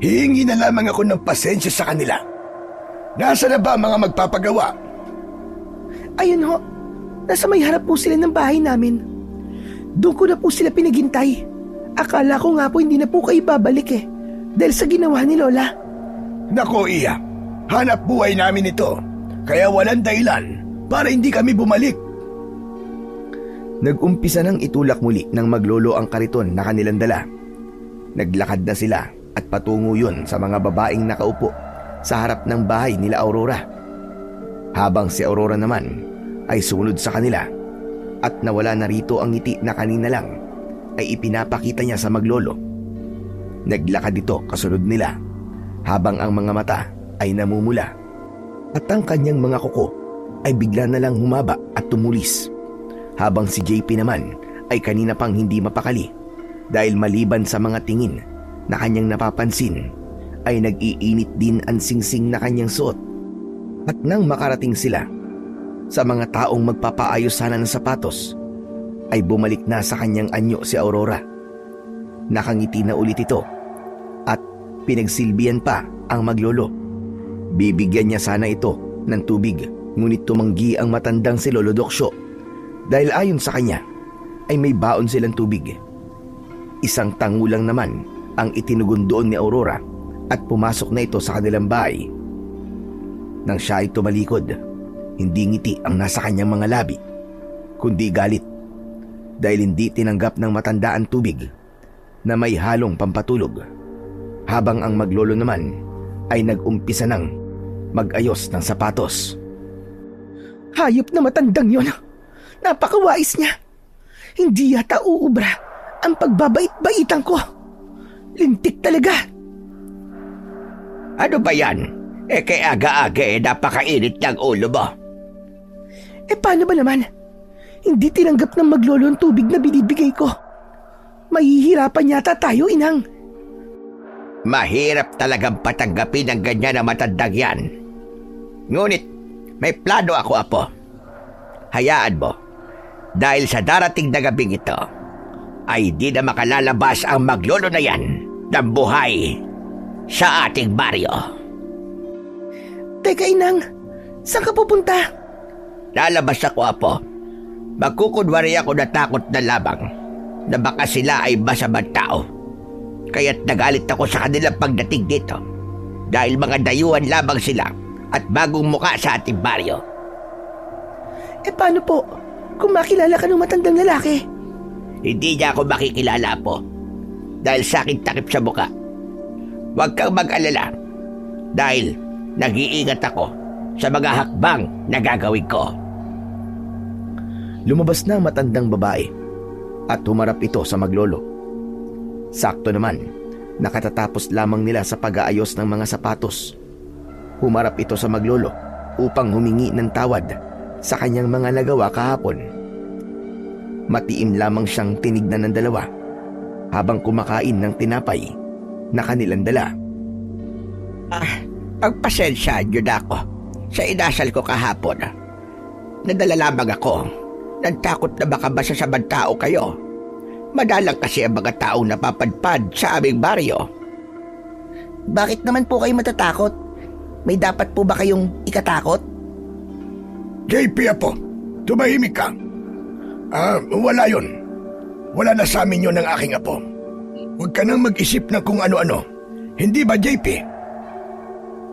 Hihingi na lamang ako ng pasensya sa kanila. Nasa na ba ang mga magpapagawa? Ayun ho, nasa may harap po sila ng bahay namin. Doon ko na po sila pinaghintay. Akala ko nga po hindi na po kayo babalik dahil sa ginawa ni Lola. Nako, Iya. Hanap buhay namin ito. Kaya walang dahilan para hindi kami bumalik. Nag-umpisa nang itulak muli ng maglolo ang kariton na kanilang dala. Naglakad na sila at patungo yun sa mga babaeng nakaupo sa harap ng bahay nila Aurora. Habang si Aurora naman ay sumunod sa kanila at nawala na rito ang ngiti na kanina lang ay ipinapakita niya sa maglolo. Naglakad ito kasunod nila habang ang mga mata ay namumula at ang kanyang mga kuko ay bigla na lang humaba at tumulis. Habang si JP naman ay kanina pang hindi mapakali dahil maliban sa mga tingin na kanyang napapansin ay nag-iinit din ang singsing na kanyang suot. At nang makarating sila sa mga taong magpapaayos sana ng sapatos ay bumalik na sa kanyang anyo si Aurora. Nakangiti na ulit ito at pinagsilbihan pa ang maglolo. Bibigyan niya sana ito ng tubig, ngunit tumanggi ang matandang si Lolo Doksyo dahil ayon sa kanya ay may baon silang tubig. Isang tango lang naman ang itinugon doon ni Aurora at pumasok na ito sa kanilang bahay. Nang siya ay tumalikod, hindi ngiti ang nasa kanyang mga labi, kundi galit dahil hindi tinanggap ng matanda ang tubig na may halong pampatulog, habang ang maglolo naman ay nag-umpisa ng mag-ayos ng sapatos. Hayop na matandang yon. Napakawais niya. Hindi yata uubra ang pagbabait-baitan ko. Lintik talaga. Ano ba yan? Kay aga-aga napakainit ng ulo mo. Paano ba naman? Hindi tinanggap ng maglolo ang tubig na binibigay ko. Mahihirapan yata tayo, inang. Mahirap talagang patanggapin ang ganyan na matandang yan. Ngunit may plano ako, apo. Hayaan mo, dahil sa darating na gabing ito, ay di na makalalabas ang maglolo na yan ng buhay sa ating baryo. Teka, inang. Saan ka pupunta? Lalabas ako, apo. Magkukunwari ako na takot na lamang na baka sila ay masamang tao. Kaya't nagalit ako sa kanilang pagdating dito dahil mga dayuhan lamang sila at bagong muka sa ating baryo. Paano po kung makilala ka ng matandang lalaki? Hindi niya ako makikilala, po, dahil sa akin takip sa muka. Huwag kang mag-alala dahil nag-iingat ako sa mga hakbang na gagawin ko. Lumabas na ang matandang babae at humarap ito sa maglolo. Sakto naman, nakatatapos lamang nila sa pag-aayos ng mga sapatos. Humarap ito sa maglolo upang humingi ng tawad sa kanyang mga nagawa kahapon. Matiim lamang siyang tinignan ng dalawa habang kumakain ng tinapay na kanilang dala. Pagpasensyaan niyo na ako sa inasal ko kahapon. Nadala lamang ako ng takot na baka masasamang tao kayo. Madalang kasi ang mga taong napapadpad sa aming baryo. Bakit naman po kayo matatakot? May dapat po ba kayong ikatakot? JP, apo, tumahimik ka. Wala yun. Wala na sa amin yun ng aking apo. Huwag ka nang mag-isip ng kung ano-ano. Hindi ba, JP?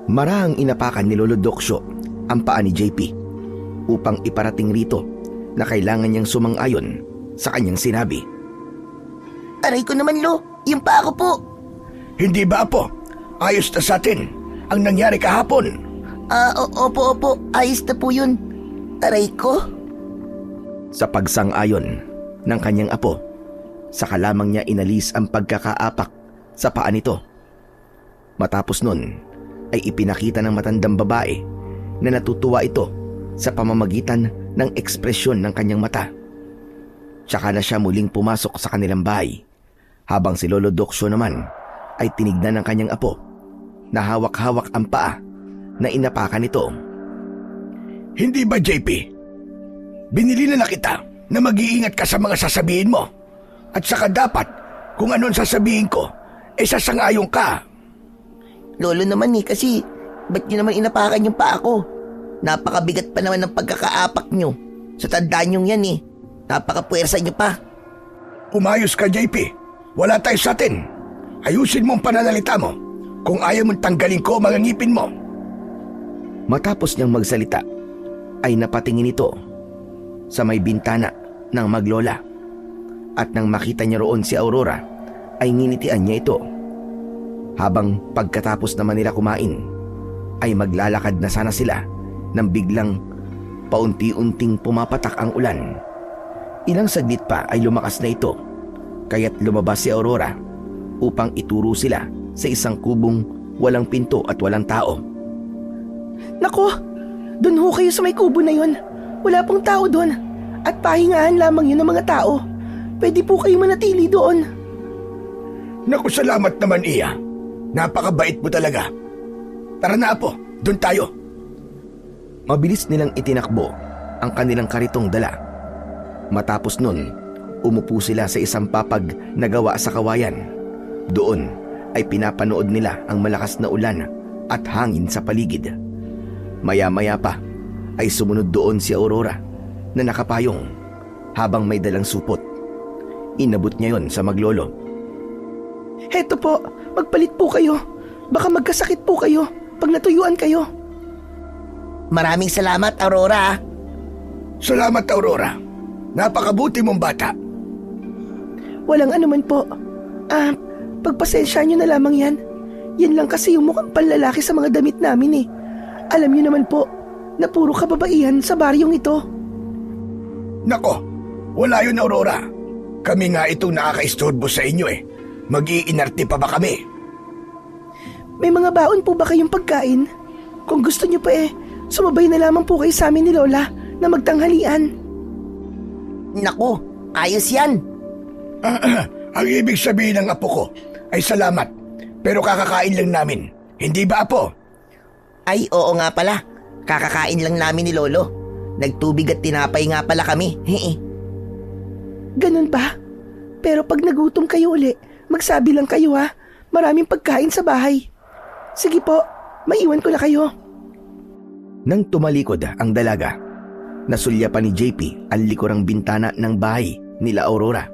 Marahang inapakan ni Lolo Doksyo ang paa ni JP upang iparating rito na kailangan niyang sumang-ayon sa kanyang sinabi. Aray ko naman, Lo. Yung paa ko po. Hindi ba, apo? Ayos na sa atin ang nangyari kahapon. Opo. Ayos na po yun. Aray ko. Sa pagsang-ayon ng kanyang apo, saka lamang niya inalis ang pagkakaapak sa paa nito. Matapos nun, ay ipinakita ng matandang babae na natutuwa ito sa pamamagitan ng ekspresyon ng kanyang mata. Tsaka na siya muling pumasok sa kanilang bahay, habang si Lolo Doksyo naman ay tinignan ng kanyang apo na hawak-hawak ang paa na inapakan nito. Hindi ba, JP? Binili na kita na mag-iingat ka sa mga sasabihin mo. At saka dapat, kung anong sasabihin ko, sasang-ayon ka. Lolo naman kasi ba't nyo naman inapakan yung paa ko? Napakabigat pa naman ng pagkakaapak nyo. Sa tandaan nyo yan Napakapuwersa nyo pa. Umayos ka, JP. Wala tayo sa atin. Ayusin mo ang pananalita mo. Kung ayaw mong tanggalin ko mga ngipin mo. Matapos niyang magsalita, ay napatingin ito sa may bintana ng maglola. At nang makita niya roon si Aurora, ay nginitian niya ito. Habang pagkatapos naman nila kumain, ay maglalakad na sana sila nang biglang paunti-unting pumapatak ang ulan. Ilang saglit pa ay lumakas na ito, kaya't lumabas si Aurora upang ituro sila sa isang kubong walang pinto at walang tao. Nako, doon ho kayo sa may kubo na yun. Wala pong tao doon. At pahingahan lamang yun ng mga tao. Pwede po kayo manatili doon. Naku, salamat naman, Iya. Napakabait mo talaga. Tara na, Apo. Doon tayo. Mabilis nilang itinakbo ang kanilang karitong dala. Matapos nun, umupo sila sa isang papag na gawa sa kawayan. Doon ay pinapanood nila ang malakas na ulan at hangin sa paligid. Maya-maya pa ay sumunod doon si Aurora na nakapayong habang may dalang supot. Inabot niya yon sa maglolo. Heto po, magpalit po kayo. Baka magkasakit po kayo pag natuyuan kayo. Maraming salamat, Aurora. Salamat, Aurora. Napakabuti mong bata. Walang anuman po. Pagpasensya nyo na lamang yan. Yan lang kasi yung mukhang panlalaki sa mga damit namin eh. Alam nyo naman po na puro kababaihan sa baryong ito. Nako, wala yun, Aurora. Kami nga itong nakakaistorbo sa inyo eh. Mag-iinarte pa ba kami? May mga baon po ba kayong pagkain? Kung gusto nyo pa sumabay na lamang po kayo sa amin ni Lola na magtanghalian. Naku, ayos yan. Ang ibig sabihin ng apo ko ay salamat, pero kakakain lang namin. Hindi ba, Apo? Ay, oo nga pala. Kakakain lang namin ni Lolo. Nagtubig at tinapay nga pala kami. Ganun ba? Pero pag nagutom kayo uli, magsabi lang kayo ha. Maraming pagkain sa bahay. Sige po, maiwan ko na kayo. Nang tumalikod ang dalaga, nasulya pa ni JP ang likurang bintana ng bahay nila Aurora.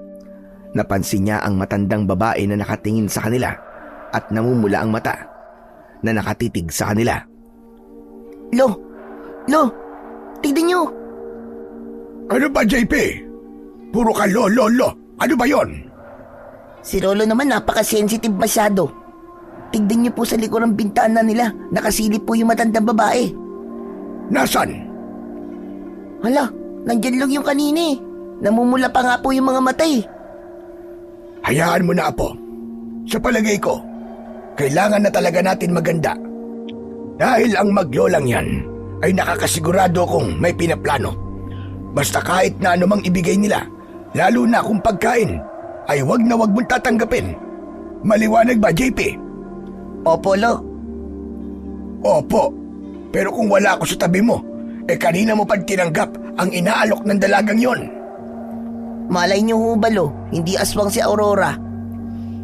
Napansin niya ang matandang babae na nakatingin sa kanila at namumula ang mata na nakatitig sa kanila. Lo, tignan nyo. Ano ba, JP? Puro ka lo. Ano ba yon? Si Lolo naman napaka-sensitive masyado. Tignan nyo po sa likurang bintana nila. Nakasilip po yung matandang babae. Nasaan? Hala, nandyan lang yung kanina eh. Namumula pa nga po yung mga mata eh. Hayaan mo na, Apo. Sa palagay ko, kailangan na talaga natin maganda. Dahil ang maglolang yan ay nakakasigurado kung may pinaplano. Basta kahit na anumang ibigay nila, lalo na kung pagkain, ay wag na wag mong tatanggapin. Maliwanag ba, JP? Opo, Lo. Opo. Pero kung wala ako sa tabi mo, kanina mo pa tinanggap ang inaalok ng dalagang yon. Malay nyo ho ba, Lo? Hindi aswang si Aurora.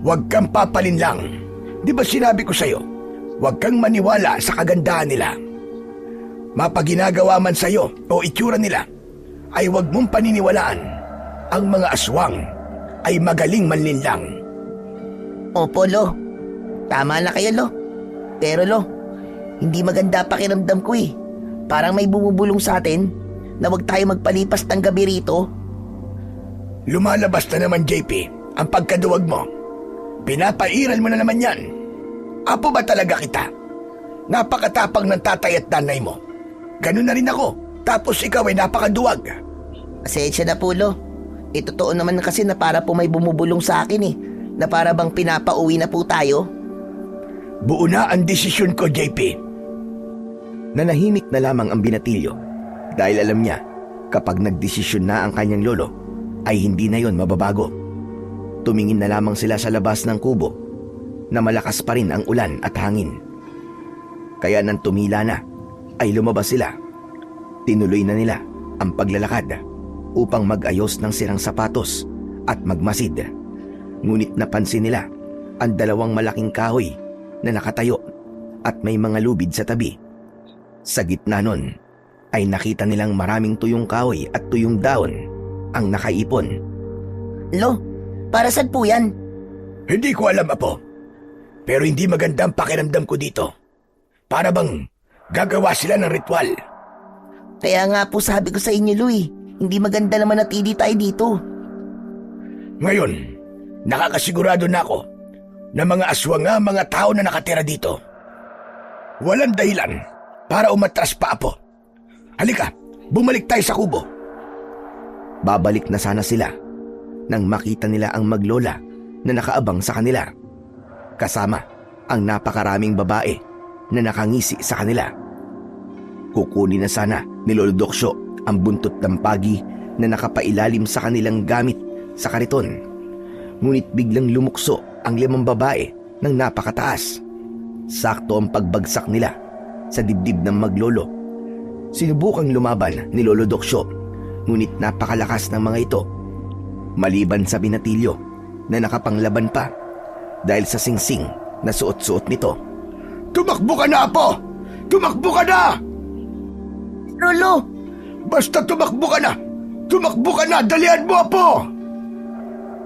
Huwag kang papalin lang. Di ba sinabi ko sa'yo, huwag kang maniwala sa kagandahan nila. Mapaginagawa man sa'yo o itsura nila, ay huwag mong paniniwalaan. Ang mga aswang ay magaling manlinlang. Opo, Lo. Tama na kayo, Lo. Pero, Lo, hindi maganda pakiramdam ko eh. Parang may bumubulong sa atin na huwag tayo magpalipas ng gabi rito. Lumalabas na naman, JP, ang pagkaduwag mo. Pinapairal mo na naman yan. Apo ba talaga kita? Napakatapang ng tatay at nanay mo. Ganun na rin ako. Tapos ikaw ay napakaduwag. Pasensya na po, Lo. Totoo naman kasi na para po may bumubulong sa akin eh. Na para bang pinapauwi na po tayo. Buo na ang desisyon ko, JP. Nanahimik na lamang ang binatilyo dahil alam niya kapag nagdesisyon na ang kanyang lolo ay hindi na yon mababago. Tumingin na lamang sila sa labas ng kubo na malakas pa rin ang ulan at hangin. Kaya nang tumila na ay lumabas sila. Tinuloy na nila ang paglalakad upang mag-ayos ng sirang sapatos at magmasid. Ngunit napansin nila ang dalawang malaking kahoy na nakatayo at may mga lubid sa tabi. Sa gitna nun ay nakita nilang maraming tuyong kahoy at tuyong daon ang nakaipon. Lo, para saan po yan? Hindi ko alam, Apo. Pero hindi maganda ang pakiramdam ko dito. Para bang gagawa sila ng ritual. Kaya nga po sabi ko sa inyo, Louie, Hindi maganda naman natili tayo dito. Ngayon, nakakasigurado na ako na mga aswang nga mga tao na nakatira dito. Walang dahilan para umatras pa, Apo. Halika, bumalik tayo sa kubo. Babalik na sana sila nang makita nila ang maglola na nakaabang sa kanila. Kasama ang napakaraming babae na nakangisi sa kanila. Kukunin na sana ni Lolo Doksyo ang buntot ng pagi na nakapailalim sa kanilang gamit sa kariton. Ngunit biglang lumukso ang 5 babae ng napakataas. Sakto ang pagbagsak nila sa dibdib ng maglolo. Sinubukang lumaban ni Lolo Doksyo, ngunit napakalakas ng mga ito. Maliban sa binatilyo na nakapanglaban pa dahil sa singsing na suot-suot nito. Tumakbo ka na, Apo! Tumakbo ka na! Lolo! Basta tumakbo ka na! Tumakbo ka na! Dalian mo, Apo!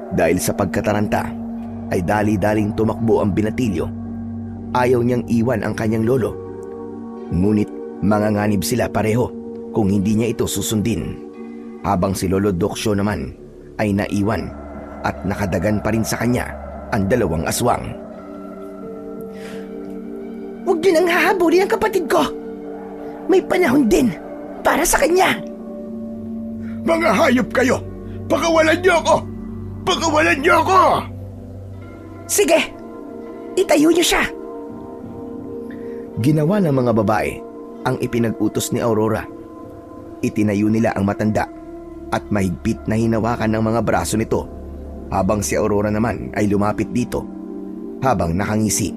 Dahil sa pagkataranta ay dali-daling tumakbo ang binatilyo. Ayaw niyang iwan ang kanyang lolo. Ngunit manganganib sila pareho kung hindi niya ito susundin. Habang si Lolo Doksyo naman ay naiwan at nakadagan pa rin sa kanya ang 2 aswang. Huwag niyo nang hahabulin ang kapatid ko. May panahon din para sa kanya. Mga hayop kayo! Pakawalan niyo ako! Pakawalan niyo ako! Sige, itayo niyo siya. Ginawa ng mga babae ang ipinag-utos ni Aurora. Itinayo nila ang matanda at mahigpit na hinawakan ng mga braso nito, habang si Aurora naman ay lumapit dito habang nakangisi.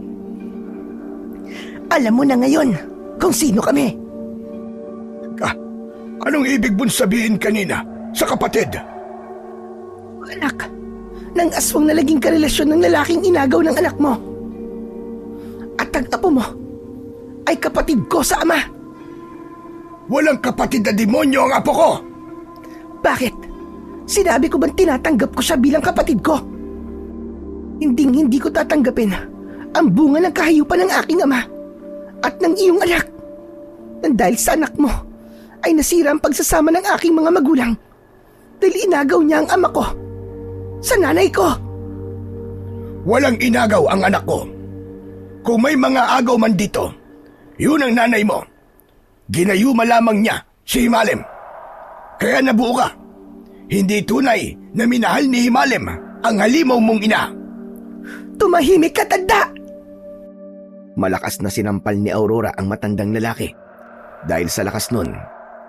Alam mo na ngayon kung sino kami. Anong ibig mong sabihin kanina sa kapatid? Anak ng aswang na laging karelasyon ng lalaking inagaw ng anak mo. At ang apo mo ay kapatid ko sa ama. Walang kapatid na demonyo ang apo ko! Bakit? Sinabi ko bang tinatanggap ko siya bilang kapatid ko? Hindi ko tatanggapin ang bunga ng kahayupan ng aking ama at ng iyong anak. Nang dahil sa anak mo ay nasira ang pagsasama ng aking mga magulang dahil inagaw niya ang ama ko sa nanay ko. Walang inagaw ang anak ko. Kung may mga agaw man dito, yun ang nanay mo. Ginayuma lamang niya si Himalem. Kaya nabuo ka. Hindi tunay na minahal ni Himalem ang halimaw mong ina. Tumahimik ka, tanda! Malakas na sinampal ni Aurora ang matandang lalaki. Dahil sa lakas nun,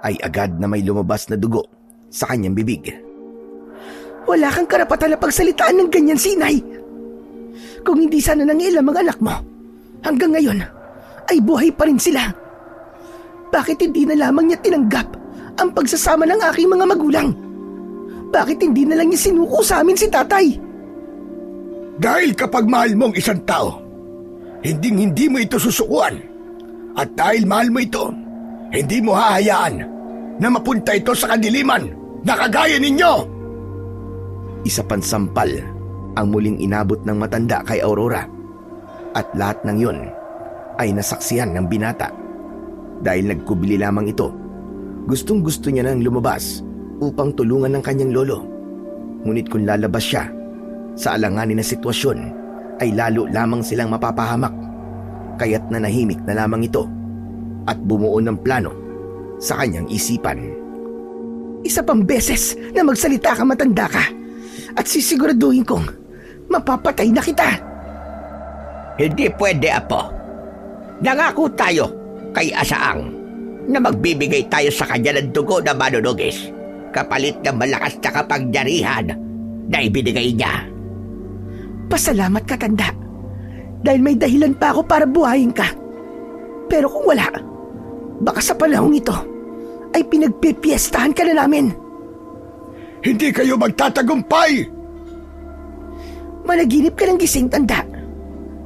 ay agad na may lumabas na dugo sa kanyang bibig. Wala kang karapatan na pagsalitaan ng ganyan, Sinay. Kung hindi sana nangialam ang anak mo, hanggang ngayon ay buhay pa rin sila. Bakit hindi na lamang niya tinanggap ang pagsasama ng aking mga magulang? Bakit hindi na lang niya sinuko sa amin si tatay? Dahil kapag mahal mong isang tao, hindi mo ito susukuan. At dahil mahal mo ito, hindi mo hahayaan na mapunta ito sa kadiliman na kagaya ninyo. Isa pang sampal ang muling inabot ng matanda kay Aurora. At lahat ng yun ay nasaksihan ng binata. Dahil nagkubili lamang ito, gustong-gusto niya nang lumabas upang tulungan ng kanyang lolo. Ngunit kung lalabas siya sa alanganin na sitwasyon, ay lalo lamang silang mapapahamak. Kaya't nanahimik na lamang ito at bumuo ng plano sa kanyang isipan. Isa pang beses na magsalita ka, matanda ka, at sisiguraduhin kong mapapatay na kita. Hindi pwede, Apo. Nangako tayo kay Asaang na magbibigay tayo sa kanya ng dugo na manunugis kapalit ng malakas na kapangyarihan na ibinigay niya. Pasalamat ka, tanda, dahil may dahilan pa ako para buhayin ka. Pero kung wala, baka sa panahong ito ay pinagpipiestahan ka na namin. Hindi kayo magtatagumpay! Managinip ka ng gising, tanda,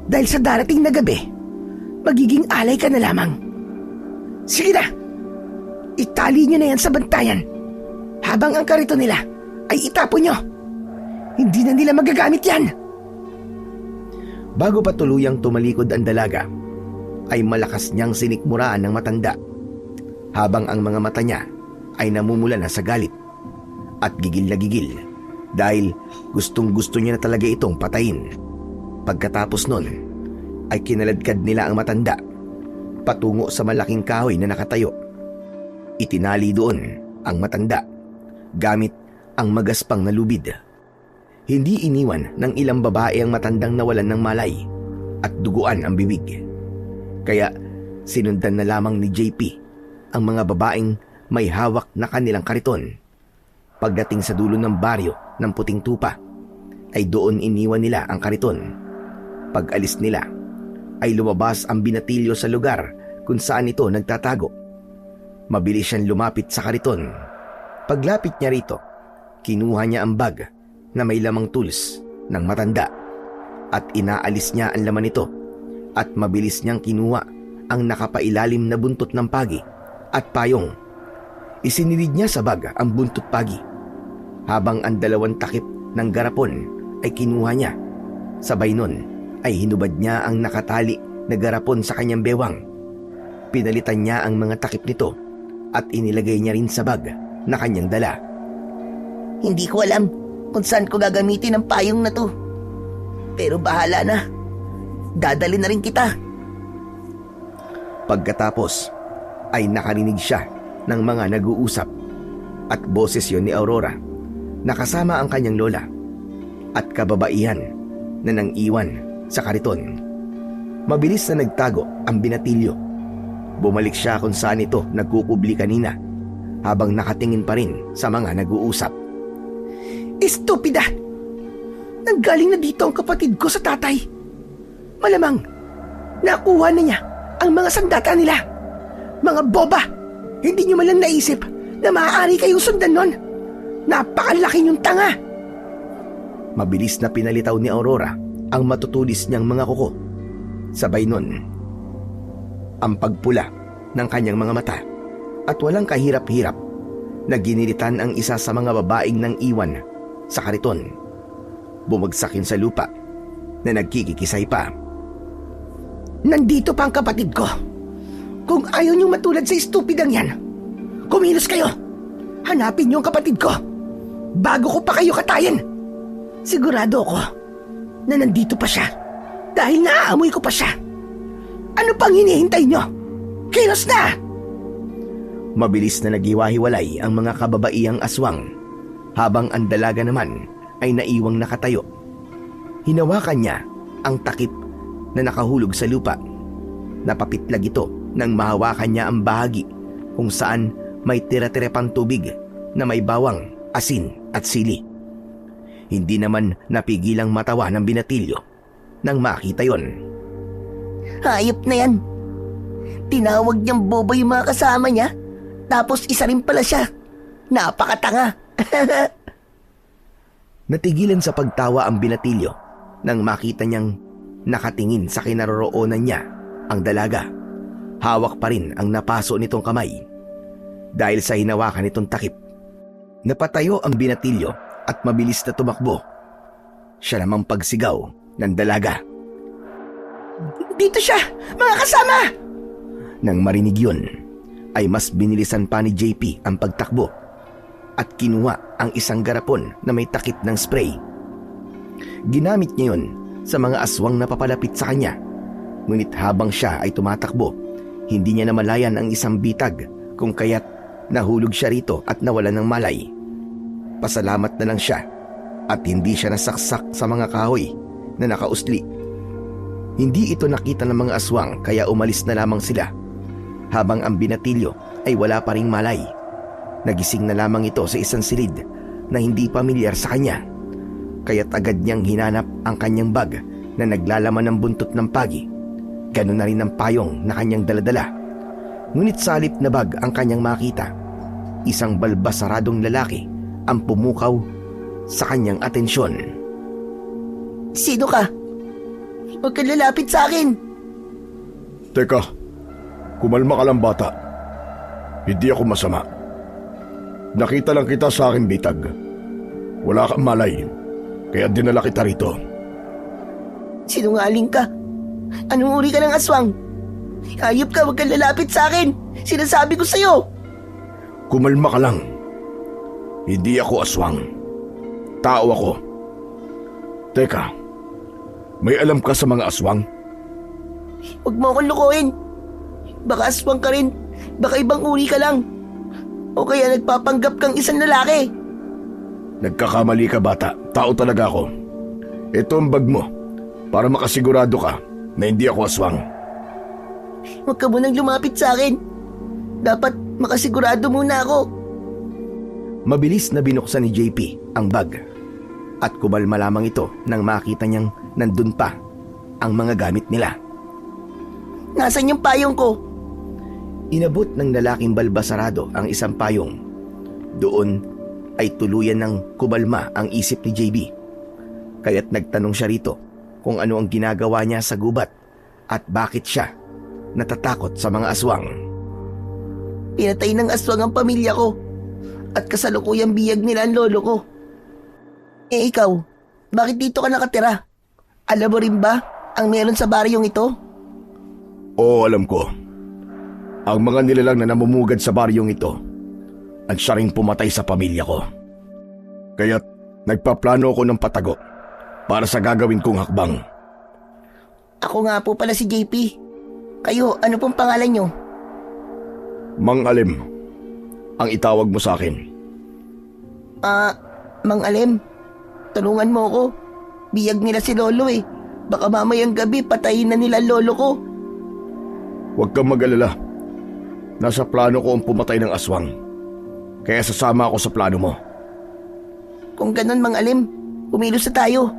dahil sa darating na gabi, magiging alay ka na lamang. Sige na, itali niyo na yan sa bantayan habang ang karito nila ay itapon niyo. Hindi na nila magagamit yan. Bago pa tuluyang tumalikod ang dalaga, ay malakas niyang sinikmuraan ng matanda, habang ang mga mata niya ay namumula na sa galit at gigil na gigil dahil gustong gusto niya na talaga itong patayin. Pagkatapos nun ay kinaladkad nila ang matanda patungo sa malaking kahoy na nakatayo. Itinali doon ang matanda gamit ang magaspang na lubid. Hindi iniwan ng ilang babae ang matandang nawalan ng malay at duguan ang bibig. Kaya sinundan na lamang ni JP ang mga babaeng may hawak na kanilang kariton. Pagdating sa dulo ng baryo ng Puting Tupa, ay doon iniwan nila ang kariton. Pag alis nila, ay lumabas ang binatilyo sa lugar kung saan ito nagtatago. Mabilis siyang lumapit sa kariton. Paglapit niya rito, kinuha niya ang bag na may lamang tools ng matanda at inaalis niya ang laman nito at mabilis niyang kinuha ang nakapailalim na buntot ng pagi at payong. Isinilid niya sa bag ang buntot pagi habang ang dalawang takip ng garapon ay kinuha niya. Sabay nun ay hinubad niya ang nakatali na garapon sa kanyang bewang. Pinalitan niya ang mga takip nito at inilagay niya rin sa bag na kanyang dala. Hindi ko alam kung saan ko gagamitin ang payong na to. Pero bahala na. Dadali na rin kita. Pagkatapos ay nakarinig siya ng mga nag-uusap at boses yon ni Aurora na kasama ang kanyang lola at kababaihan na nang iwan sa kariton. Mabilis na nagtago ang binatilyo. Bumalik siya kung saan ito nagkukubli kanina habang nakatingin pa rin sa mga nag-uusap. Estupida! Nanggaling na dito ang kapatid ko sa tatay. Malamang, nakuha na niya ang mga sandata nila. Mga boba! Hindi niyo malang naisip na maaari kayong sundan nun. Napakalaki niyong tanga! Mabilis na pinalitaw ni Aurora ang matutulis niyang mga kuko. Sabay nun, ang pagpula ng kanyang mga mata at walang kahirap-hirap na ginilitan ang isa sa mga babaeng nang iwan sa kariton. Bumagsakin sa lupa na nagkikikisay pa. Nandito pa ang kapatid ko. Kung ayaw niyong matulad sa estupidang yan, kumilos kayo. Hanapin niyo ang kapatid ko bago ko pa kayo katayin. Sigurado ako na nandito pa siya dahil naaamoy ko pa siya. Ano pang hinihintay niyo? Kilos na! Mabilis na naghiwa-hiwalay ang mga kababaihang aswang habang ang dalaga naman ay naiwang nakatayo. Hinawakan niya ang takip na nakahulog sa lupa. Napapitlag ito nang mahawakan niya ang bahagi kung saan may tira-tira pang tubig na may bawang, asin at sili. Hindi naman napigilang matawa ng binatilyo nang makita yon. Hayop na yan. Tinawag niyang bobo yung mga kasama niya. Tapos isa rin pala siya. Napakatanga. Natigilan sa pagtawa ang binatilyo nang makita niyang nakatingin sa kinaroroonan niya ang dalaga. Hawak pa rin ang napaso nitong kamay. Dahil sa hinawakan nitong takip, napatayo ang binatilyo at mabilis na tumakbo. Siya namang pagsigaw ng dalaga. Dito siya! Mga kasama! Nang marinig yun, ay mas binilisan pa ni JP ang pagtakbo at kinuha ang isang garapon na may takip ng spray. Ginamit niya yun sa mga aswang na papalapit sa kanya. Ngunit habang siya ay tumatakbo, hindi niya namalayan ang isang bitag kung kaya't nahulog siya rito at nawalan ng malay. Pasalamat na lang siya at hindi siya nasaksak sa mga kahoy na nakausli. Hindi ito nakita ng mga aswang kaya umalis na lamang sila. Habang ang binatilyo ay wala pa ring malay. Nagising na lamang ito sa isang silid na hindi pamilyar sa kanya. Kaya't agad niyang hinanap ang kanyang bag na naglalaman ng buntot ng pagi. Ganun na rin ang payong na kanyang daladala. Ngunit sa halip na bag ang kanyang makita, isang balbasaradong lalaki ang pumukaw sa kanyang atensyon. Sino ka? Huwag kang lalapit sa akin. Teka, kumalma ka lang bata. Hindi ako masama. Nakita lang kita sa akin bitag. Wala kang malay, kaya dinala kita rito. Sinungaling ka. Anong uri ka ng aswang? Hayop ka, huwag kang lalapit sa akin. Sinasabi ko sa'yo. Kumalma ka lang. Hindi ako aswang. Tao ako. Teka, may alam ka sa mga aswang? Huwag mo akong lukuhin. Baka aswang ka rin. Baka ibang uri ka lang. O kaya nagpapanggap kang isang lalaki. Nagkakamali ka, bata. Tao talaga ako. Ito ang bag mo para makasigurado ka na hindi ako aswang. Huwag ka munang lumapit sa akin. Dapat makasigurado muna ako. Mabilis na binuksan ni JP ang bag at kumalma lamang ito nang makita niyang nandun pa ang mga gamit nila. Nasaan yung payong ko? Inabot ng lalaking balbasarado ang isang payong. Doon ay tuluyan ng kumalma ang isip ni JB. Kaya't nagtanong siya rito kung ano ang ginagawa niya sa gubat at bakit siya natatakot sa mga aswang. Pinatay ng aswang ang pamilya ko at kasalukuyang biyag nila ang lolo ko. Eh ikaw, bakit dito ka nakatira? Alam mo rin ba ang meron sa baryong ito? Oo, alam ko. Ang mga nilalang na namumugad sa baryong ito at siya ring pumatay sa pamilya ko. Kaya't nagpaplano ako ng patago para sa gagawin kong hakbang. Ako nga po pala si JP. Kayo, ano pong pangalan nyo? Mang Alim, ang itawag mo sa akin. Mang Alem, tulungan mo ko. Biyag nila si lolo eh. Baka mamayang gabi patayin na nila ang lolo ko. Huwag kang mag-alala. Nasa plano ko ang pumatay ng aswang. Kaya sasama ako sa plano mo. Kung ganun, Mang Alem, kumilos na tayo.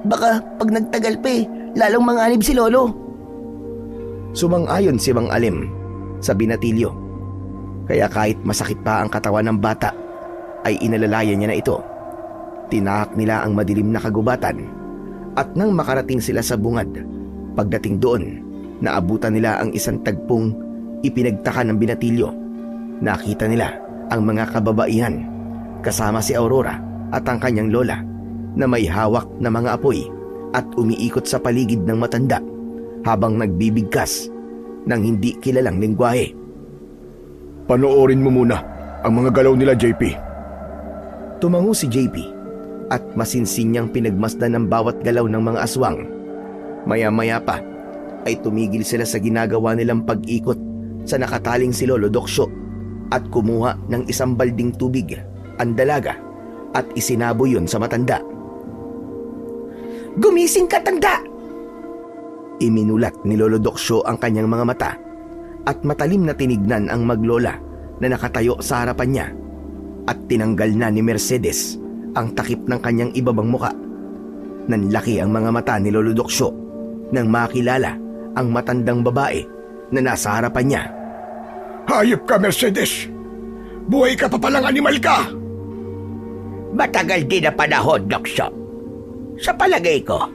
Baka pag nagtagal pa lalong manganib si lolo. Sumang-ayon si Mang Alim sa binatilyo. Kaya kahit masakit pa ang katawan ng bata, ay inalalayan niya na ito. Tinahak nila ang madilim na kagubatan at nang makarating sila sa bungad, pagdating doon, naabutan nila ang isang tagpong ipinagtaka ng binatilyo. Nakita nila ang mga kababaihan kasama si Aurora at ang kanyang lola na may hawak na mga apoy at umiikot sa paligid ng matanda habang nagbibigkas ng hindi kilalang lengguwahe. Panoorin mo muna ang mga galaw nila, JP. Tumango si JP at masinsin niyang pinagmasdan ang bawat galaw ng mga aswang. Maya-maya pa ay tumigil sila sa ginagawa nilang pag-ikot sa nakataling si Lolo Doksyo at kumuha ng isang balding tubig, ang dalaga, at isinabo yun sa matanda. Gumising ka, tanda! Iminulat ni Lolo Doksyo ang kanyang mga mata at matalim na tinignan ang maglola na nakatayo sa harapan niya at tinanggal na ni Mercedes ang takip ng kanyang ibabang muka. Nanlaki ang mga mata ni Lolo Doksyo nang makilala ang matandang babae na nasa harapan niya. Hayop ka, Mercedes! Buhay ka pa palang animal ka! Matagal din na panahon, Doksyo. Sa palagay ko,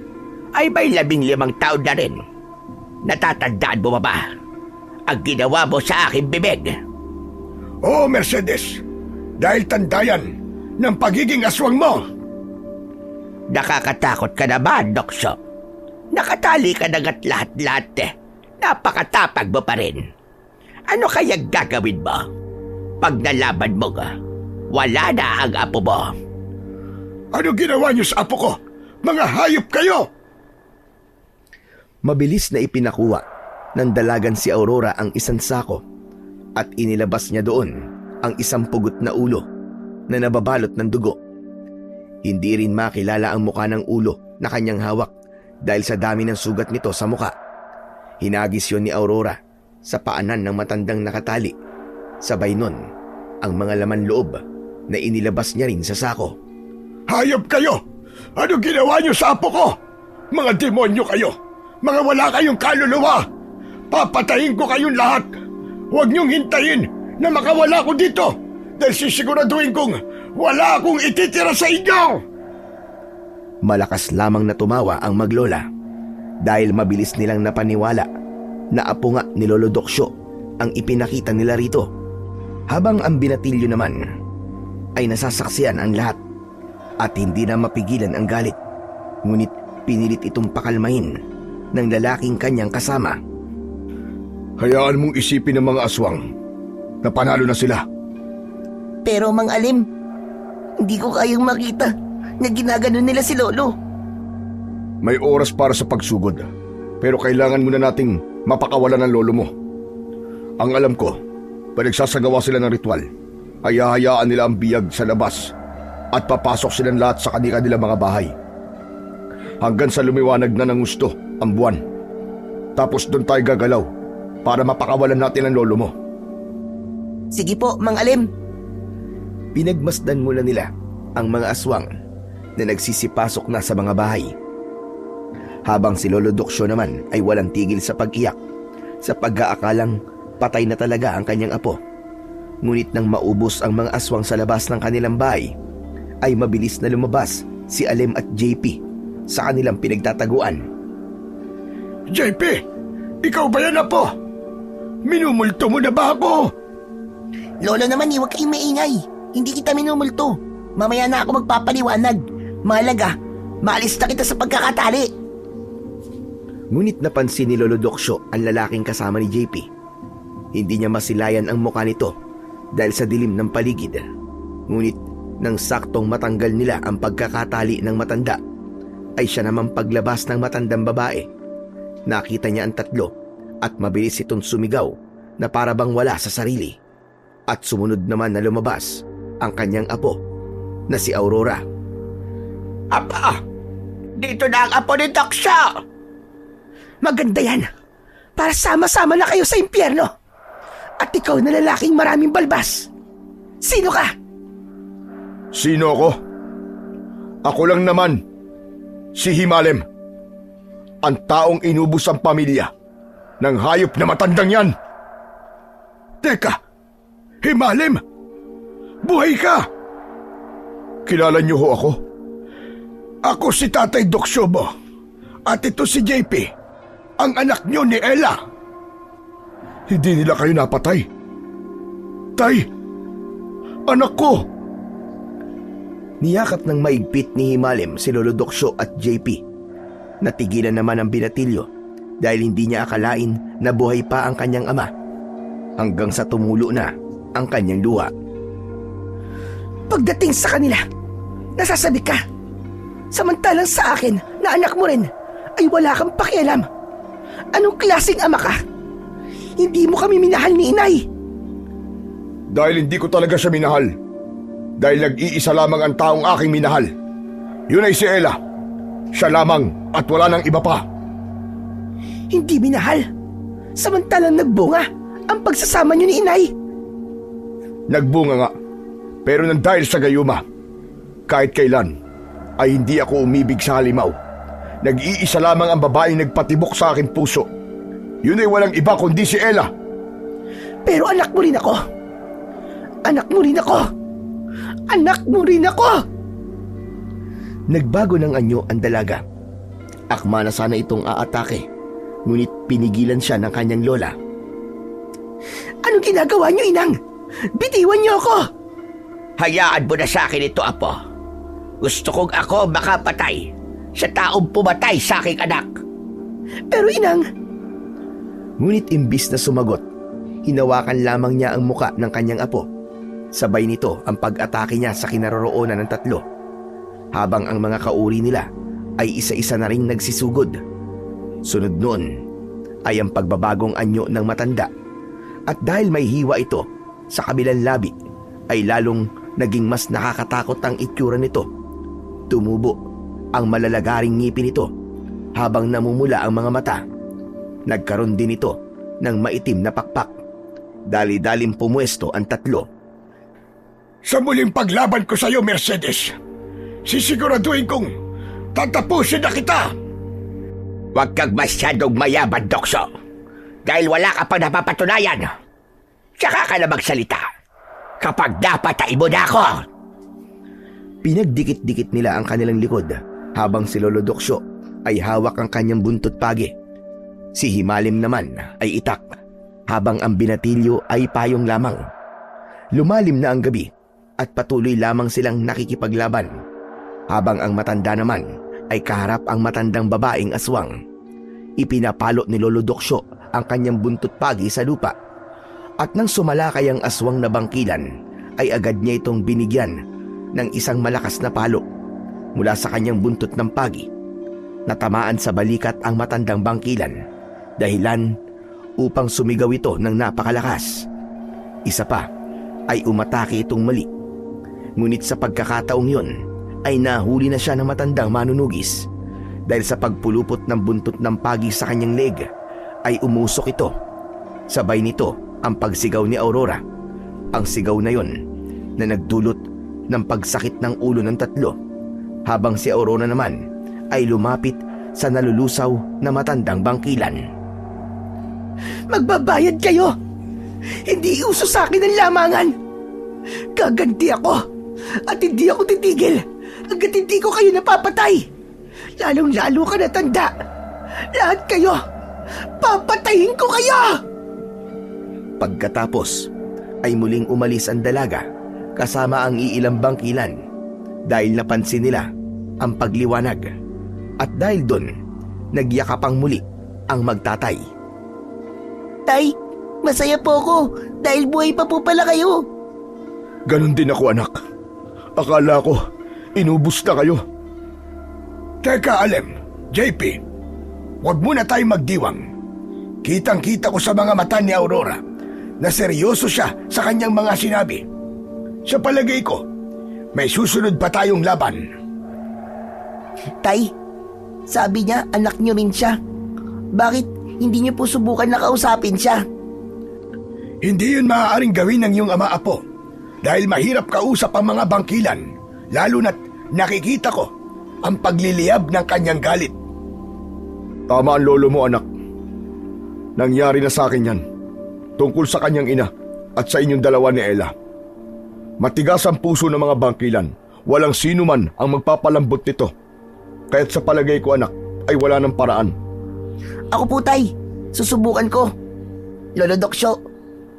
ay may 15 taon na rin. Natatandaan mo ba ang ginawa mo sa aking bibig? Oo, Mercedes. Dahil tandayan ng pagiging aswang mo. Nakakatakot ka naman, Doksyo. Nakatali ka na nga't lahat-lahat eh. Napakatapag mo pa rin. Ano kaya gagawin mo? Pag nalaban mo ka, wala na ang apo mo. Ano ginawa niyo sa apo ko? Mga hayop kayo! Mabilis na ipinakuha ng dalagan si Aurora ang isang sako at inilabas niya doon ang isang pugot na ulo na nababalot ng dugo. Hindi rin makilala ang muka ng ulo na kanyang hawak dahil sa dami ng sugat nito sa muka. Hinagis yon ni Aurora sa paanan ng matandang nakatali. Sabay nun ang mga laman loob na inilabas niya rin sa sako. Hayop kayo! Ano ginawa niyo sa apo ko? Mga demonyo kayo! Mga wala kayong kaluluwa! Papatayin ko kayong lahat! Huwag niyong hintayin na makawala ko dito dahil sisiguraduhin kong wala akong ititira sa inyo! Malakas lamang na tumawa ang maglola dahil mabilis nilang napaniwala na apo nga ni Lolo Doksyo ang ipinakita nila rito. Habang ang binatilyo naman ay nasasaksiyan ang lahat at hindi na mapigilan ang galit. Ngunit pinilit itong pakalmahin ng lalaking kanyang kasama. Hayaan mong isipin ng mga aswang na panalo na sila. Pero Mang Alim, Hindi ko kayang makita na ginaganon nila si Lolo. May oras para sa pagsugod. Pero kailangan muna nating mapakawalan ng lolo mo. Ang alam ko, pag nagsasagawa sila ng ritual, ay hahayaan nila ang biyag sa labas at papasok silang lahat sa kanilang mga bahay. Hanggang sa lumiwanag na ng gusto ang buwan. Tapos doon tayo gagalaw para mapakawalan natin ang lolo mo. Sige po, Mang Alim. Pinagmasdan muna nila ang mga aswang na nagsisipasok na sa mga bahay. Habang si Lolo Doksyo naman ay walang tigil sa pag-iyak sa pag-aakalang patay na talaga ang kanyang apo. Ngunit nang maubos ang mga aswang sa labas ng kanilang bahay, ay mabilis na lumabas si Alim at JP sa kanilang pinagtataguan. JP, ikaw ba yan, apo? Minumulto mo na ba ako? Lolo naman, huwag kayong maingay. Hindi kita minumulto. Mamaya na ako magpapaliwanag. Mahalaga, maalis na kita sa pagkakatali. Ngunit napansin ni Lolo Doksyo ang lalaking kasama ni JP. Hindi niya masilayan ang mukha nito dahil sa dilim ng paligid. Ngunit nang saktong matanggal nila ang pagkakatali ng matanda, ay siya naman paglabas ng matandang babae. Nakita niya ang tatlo at mabilis itong sumigaw na para bang wala sa sarili. At sumunod naman na lumabas ang kanyang apo na si Aurora. Apa! Dito na ang apo ni Doksyo! Maganda yan. Para sama-sama na kayo sa impyerno. At ikaw na lalaking maraming balbas. Sino ka? Sino ako? Ako lang naman, si Himalem. Ang taong inubos ang pamilya ng hayop na matandang yan. Teka, Himalem! Buhay ka! Kilala niyo ho ako? Ako si Tatay Doksyobo. At ito si JP. Ang anak niyo ni Ella. Hindi nila kayo napatay. Tay, anak ko. Niyakap ng maigpit ni Himalem si Lolo Doksyo at JP. Natigilan naman ang binatilyo dahil hindi niya akalain na buhay pa ang kanyang ama. Hanggang sa tumulo na ang kanyang luha. Pagdating sa kanila, nasasabi ka. Samantalang sa akin na anak mo rin ay wala kang pakialam. Anong klaseng ama ka? Hindi mo kami minahal ni inay. Dahil hindi ko talaga siya minahal. Dahil nag-iisa lamang ang taong aking minahal. Yun ay si Ella. Siya lamang at wala nang iba pa. Hindi minahal. Samantalang nagbunga ang pagsasama niyo ni inay. Nagbunga nga. Pero nang dahil sa gayuma, kahit kailan, ay hindi ako umibig sa halimaw. Nag-iisa lamang ang babaeng nagpatibok sa aking puso. Yun ay walang iba kundi si Ella. Pero anak mo rin ako. Anak mo rin ako. Anak mo rin ako. Nagbago ng anyo ang dalaga. Akma na sana itong aatake, ngunit pinigilan siya ng kanyang lola. Anong ginagawa niyo, inang? Bitiwan niyo ako. Hayaan mo na sa akin ito, apo. Gusto kong ako makapatay sa taong pumatay sa aking anak. Pero inang... Ngunit imbis na sumagot, hinawakan lamang niya ang muka ng kanyang apo. Sabay nito ang pag-atake niya sa kinaroroonan ng tatlo. Habang ang mga kauri nila ay isa-isa na ring nagsisugod. Sunod noon ay ang pagbabagong anyo ng matanda. At dahil may hiwa ito sa kabilang labi, ay lalong naging mas nakakatakot ang itsura nito. Tumubo ang malalagaring ngipin nito habang namumula ang mga mata. Nagkaroon din ito ng maitim na pakpak. Dali-dalim pumuesto ang tatlo. Sa muling paglaban ko sa iyo, Mercedes, sisiguraduhin kong tatapusin na kita. Huwag kang masyadong mayaman, Doksyo. Dahil wala ka pa napapatunayan. Tsaka ka na magsalita kapag napatay mo na ako. Pinagdikit-dikit nila ang kanilang likod habang si Lolo Doksyo ay hawak ang kanyang buntot pagi. Si Himalem naman ay itak habang ang binatilyo ay payong lamang. Lumalim na ang gabi at patuloy lamang silang nakikipaglaban habang ang matanda naman ay kaharap ang matandang babaeng aswang. Ipinapalo ni Lolo Doksyo ang kanyang buntot pagi sa lupa at nang sumalakay ang aswang na bangkilan ay agad niya itong binigyan ng isang malakas na palo mula sa kanyang buntot ng pagi. Natamaan sa balikat ang matandang bangkilan, dahilan upang sumigaw ito ng napakalakas. Isa pa ay umatake itong mali. Ngunit sa pagkakataong yun ay nahuli na siya ng matandang manunugis dahil sa pagpulupot ng buntot ng pagi sa kanyang leg ay umusok ito. Sabay nito ang pagsigaw ni Aurora. Ang sigaw na yon na nagdulot ng pagsakit ng ulo ng tatlo, habang si Aurora naman ay lumapit sa nalulusaw na matandang bangkilan. Magbabayad kayo! Hindi uso sa akin ang lamangan! Gaganti ako! At hindi ako titigil hanggat hindi ko kayo napapatay! Lalong-lalo ka na tanda! Lahat kayo! Papatayin ko kayo! Pagkatapos ay muling umalis ang dalaga kasama ang iilang bangkilan dahil napansin nila ang pagliwanag. At dahil doon, nagyakapang muli ang magtatay. Tay, masaya po ako dahil buhay pa po pala kayo. Ganon din ako, anak. Akala ko, inubos na kayo. Teka, Alem, JP, huwag muna tayong magdiwang. Kitang-kita ko sa mga mata ni Aurora na seryoso siya sa kanyang mga sinabi. Sa palagay ko, may susunod pa tayong laban. Tay, sabi niya anak niyo rin siya. Bakit hindi niyo po subukan na kausapin siya? Hindi yun maaaring gawin ng iyong ama-apo dahil mahirap kausap ang mga bangkilan, lalo na't nakikita ko ang pagliliyab ng kanyang galit. Tama ang lolo mo, anak. Nangyari na sa akin yan tungkol sa kanyang ina at sa inyong dalawa ni Ella. Matigas ang puso ng mga bangkilan. Walang sino man ang magpapalambot nito. Kaya't sa palagay ko, anak, ay wala ng paraan. Ako po, Tay. Susubukan ko. Lolo Doksyo,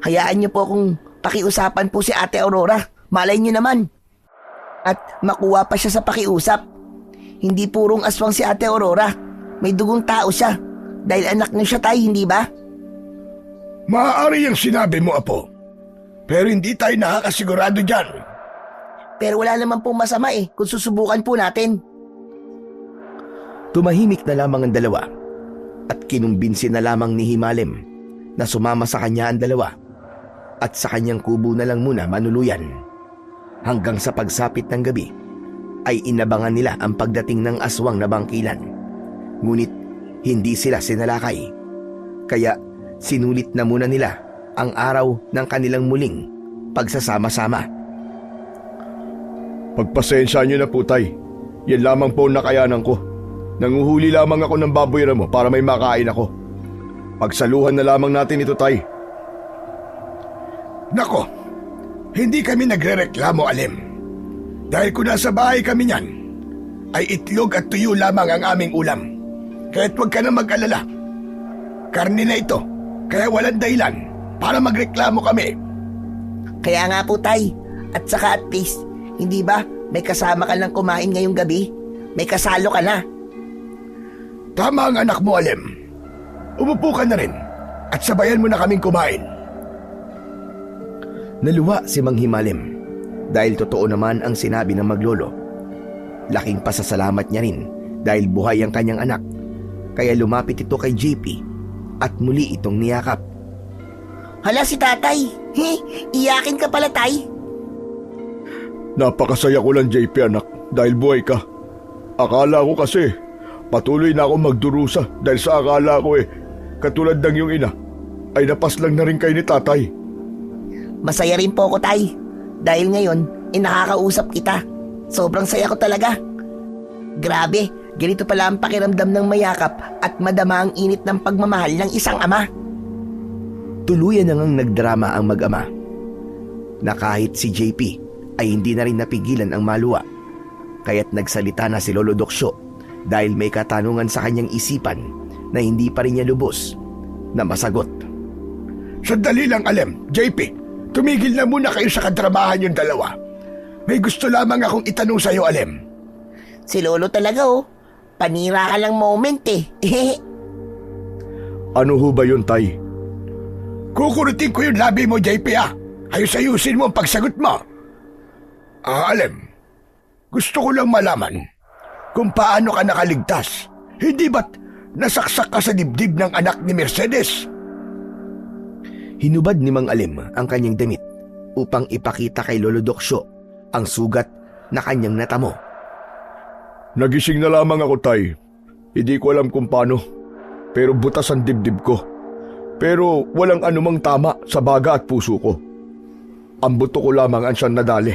hayaan niyo po kung pakiusapan po si Ate Aurora. Malay niyo naman. At makuha pa siya sa pakiusap. Hindi purong aswang si Ate Aurora. May dugong tao siya. Dahil anak niyo siya, Tay, hindi ba? Maaari yung sinabi mo, apo. Pero hindi tayo nakakasigurado dyan. Pero wala naman pong masama kung susubukan po natin. Tumahimik na lamang ang dalawa at kinumbinsi na lamang ni Himalem na sumama sa kanya ang dalawa at sa kanyang kubo na lang muna manuluyan. Hanggang sa pagsapit ng gabi ay inabangan nila ang pagdating ng aswang na bangkilan. Ngunit hindi sila sinalakay. Kaya sinulit na muna nila ang araw ng kanilang muling pagsasama-sama. Pagpasensya niyo na po, Tay. Yan lamang po ang nakayanan ko. Nanguhuli lamang ako ng baboy mo para may makain ako. Pagsaluhan na lamang natin ito, Tay. Nako, hindi kami nagrereklamo, Alem. Dahil kung nasa bahay kami niyan, ay itlog at tuyo lamang ang aming ulam. Kaya't huwag ka na mag-alala. Karne na ito, kaya walang dahilan para magreklamo kami. Kaya nga po, Tay. At saka at least, hindi ba may kasama ka lang kumain ngayong gabi? May kasalo ka na. Tama ang anak mo, Alem. Umupo ka na rin at sabayan mo na kaming kumain. Naluwa si Mang Himalem dahil totoo naman ang sinabi ng maglolo. Laking pasasalamat niya rin dahil buhay ang kanyang anak. Kaya lumapit ito kay JP at muli itong niyakap. Hala si tatay. Iyakin ka pala, Tay. Napakasaya ko lang, JP, anak, dahil buhay ka. Akala ko kasi patuloy na ako magdurusa dahil sa akala ko katulad ng iyong ina ay napaslang na rin kayo ni tatay. Masaya rin po ako, Tay. Dahil ngayon, nakakausap kita. Sobrang saya ko talaga. Grabe, ganito pala ang pakiramdam ng mayakap at madama ang init ng pagmamahal ng isang ama. Tuluyan na ngang nagdrama ang mag-ama na kahit si JP ay hindi na rin napigilan ang maluwa. Kaya't nagsalita na si Lolo Doksyo dahil may katanungan sa kanyang isipan na hindi pa rin niya lubos na masagot. Sandali lang, Alem, JP. Tumigil na muna kayo sa kadramahan yung dalawa. May gusto lamang akong itanong sa'yo, Alem. Si Lolo talaga panira ka lang moment Ano ho ba yun, Tay? Kukurutin ko yung labi mo, JP, Ayos-ayusin mo ang pagsagot mo. Alem, Gusto ko lang malaman kung paano ka nakaligtas. Hindi ba't nasaksak ka sa dibdib ng anak ni Mercedes? Hinubad ni Mang Alim ang kanyang damit upang ipakita kay Lolo Doksyo ang sugat na kanyang natamo. Nagising na lamang ako, Tay. Hindi ko alam kung paano, pero butas ang dibdib ko. Pero walang anumang tama sa baga at puso ko. Ang buto ko lamang ang siyang nadali.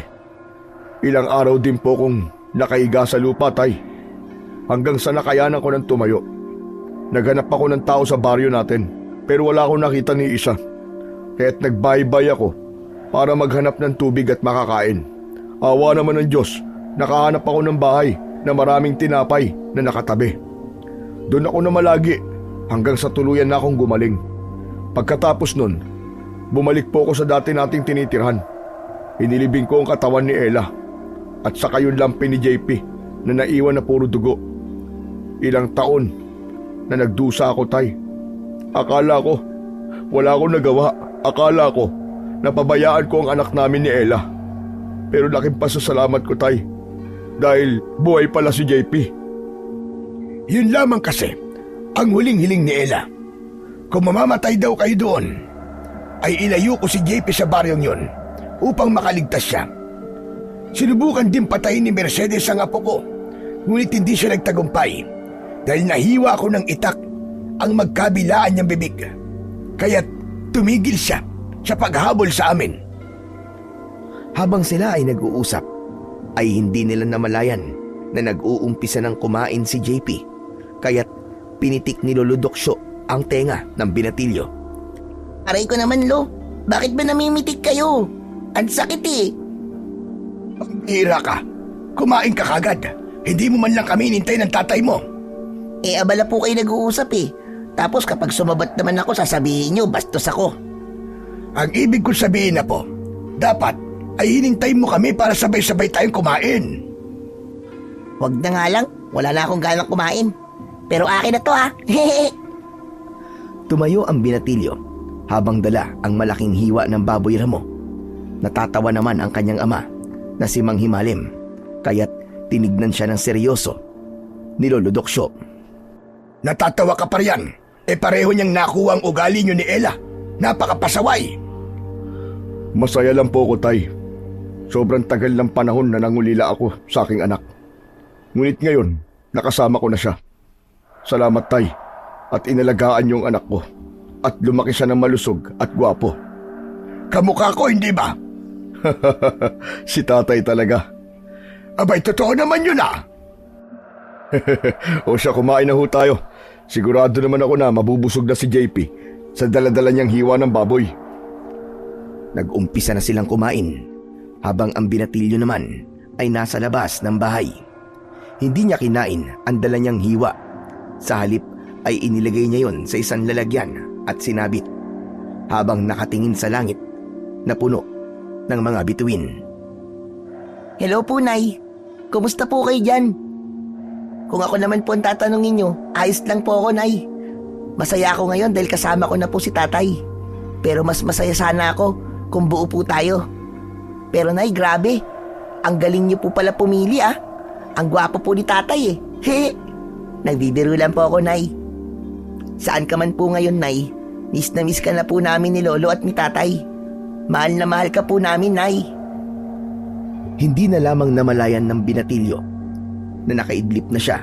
Ilang araw din po kong nakaiga sa lupa, Tay. Hanggang sa nakayanan ko ng tumayo. Naghanap ako ng tao sa baryo natin, pero wala akong nakita ni isa. Kaya't nagbaybay ako para maghanap ng tubig at makakain. Awa naman ng Diyos, nakahanap ako ng bahay na maraming tinapay na nakatabi. Doon ako namalagi hanggang sa tuluyan na akong gumaling. Pagkatapos nun, bumalik po ako sa dati nating tinitirhan. Inilibing ko ang katawan ni Ella at saka yung lampi ni JP na naiwan na puro dugo. Ilang taon na nagdusa ako, Tay. Akala ko, wala akong nagawa. Akala ko, napabayaan ko ang anak namin ni Ella. Pero laking pasasalamat ko, Tay. Dahil buhay pala si JP. Yun lamang kasi ang huling hiling ni Ella. Kung mamamatay daw kayo doon, ay ilayo ko si JP sa baryong yun upang makaligtas siya. Sinubukan din patayin ni Mercedes ang apo ko, ngunit hindi siya nagtagumpay dahil nahiwa ko ng itak ang magkabilaan niyang bibig. Kaya't tumigil siya sa paghabol sa amin. Habang sila ay nag-uusap, ay hindi nila namalayan na nag-uumpisa ng kumain si JP, kaya't pinitik ni Lolo Doksyo ang tenga ng binatilyo. Aray ko naman, Lo. Bakit ba namimitik kayo? Ang sakit eh. Hira ka. Kumain ka kagad. Hindi mo man lang kami inintay ng tatay mo. Eh, abala po kayo nag-uusap eh. Tapos kapag sumabat naman ako, sasabihin nyo, bastos ako. Ang ibig ko sabihin na po, dapat ay hinintay mo kami para sabay-sabay tayong kumain. Huwag na nga lang, wala na akong ganang kumain. Pero akin na to ha. Tumayo ang binatilyo habang dala ang malaking hiwa ng baboy ramo. Natatawa naman ang kanyang ama na si Mang Himalim, kaya't tinignan siya ng seryoso ni Lolo Doksyo. Natatawa ka pa riyan. Pareho niyang nakuha ang ugali niyo ni Ella. Napakapasaway. Masaya lang po ako, Tay. Sobrang tagal ng panahon na nangulila ako sa aking anak. Ngunit ngayon, nakasama ko na siya. Salamat, Tay. At inalagaan yung anak ko. At lumaki siya ng malusog at gwapo. Kamukha ko, hindi ba? Si Tatay talaga. Abay, totoo naman yun ah. O siya, kumain na ho tayo. Sigurado naman ako na mabubusog na si JP sa daladala niyang hiwa ng baboy. Nag-umpisa na silang kumain habang ang binatilyo naman ay nasa labas ng bahay. Hindi niya kinain ang dala niyang hiwa. Sa halip ay inilagay niya yon sa isang lalagyan at sinabit habang nakatingin sa langit na puno ng mga bituin. Hello po, Nay. Kumusta po kayo dyan? Kung ako naman po ang tatanungin nyo, ayos lang po ako, Nay. Masaya ako ngayon dahil kasama ko na po si Tatay. Pero mas masaya sana ako kung buo po tayo. Pero Nay, grabe. Ang galing niyo po pala pumili ah. Ang gwapo po ni Tatay eh. He. Nagbibiro lang po ako, Nay. Saan ka man po ngayon, Nay? Miss na miss ka na po namin ni Lolo at ni Tatay. Mahal na mahal ka po namin, Nay. Hindi na lamang namalayan ng binatilyo na nakaidlip na siya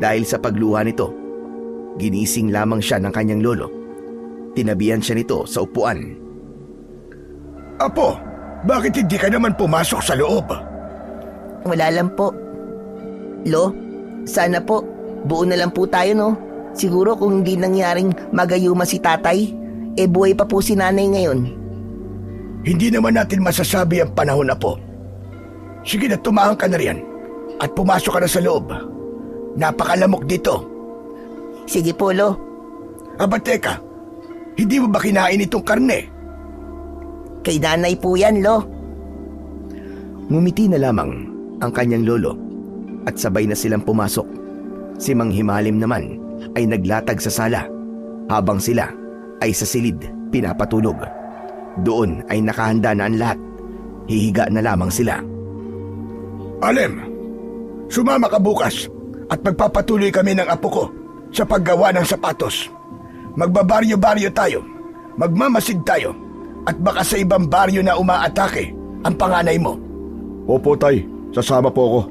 dahil sa pagluha nito. Ginising lamang siya ng kanyang lolo. Tinabihan siya nito sa upuan. Apo, bakit hindi ka naman pumasok sa loob? Wala lang po. Lo, sana po, buo na lang po tayo, no? Siguro kung hindi nangyaring magayuma si Tatay, buhay pa po si Nanay ngayon. Hindi naman natin masasabi ang panahon na po. Sige na, tumahang ka na riyan at pumasok ka na sa loob. Napakalamok dito. Sige po, Lo. Aba teka, hindi mo ba kinain itong karne? Kay Nanay po yan, Lo. Ngumiti na lamang ang kanyang lolo at sabay na silang pumasok. Si Mang Himalim naman ay naglatag sa sala habang sila ay sa silid pinapatulog. Doon ay nakahanda na ang lahat. Hihiga na lamang sila. Alem, sumama ka bukas at magpapatuloy kami ng apo ko sa paggawa ng sapatos. Magbabaryo-baryo tayo, magmamasid tayo, at baka sa ibang baryo na umaatake ang panganay mo. Opo, Tay. Sasama po ako.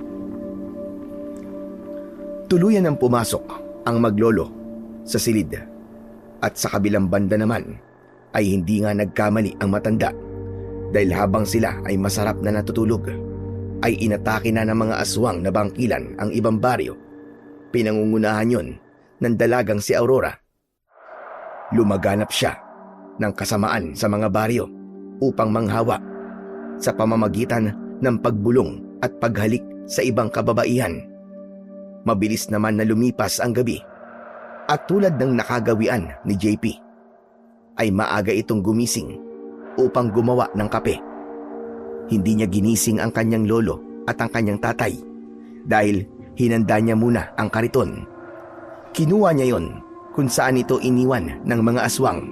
Tuluyan ang pumasok ang maglolo sa silid. At sa kabilang banda naman ay hindi nga nagkamali ang matanda dahil habang sila ay masarap na natutulog ay inatake na ng mga aswang na bangkilan ang ibang baryo. Pinangungunahan yon ng dalagang si Aurora. Lumaganap siya ng kasamaan sa mga baryo upang manghawa sa pamamagitan ng pagbulong at paghalik sa ibang kababaihan. Mabilis naman na lumipas ang gabi at tulad ng nakagawian ni JP ay maaga itong gumising upang gumawa ng kape. Hindi niya ginising ang kanyang lolo at ang kanyang tatay dahil hinanda niya muna ang kariton. Kinuha niya yon kung saan ito iniwan ng mga aswang.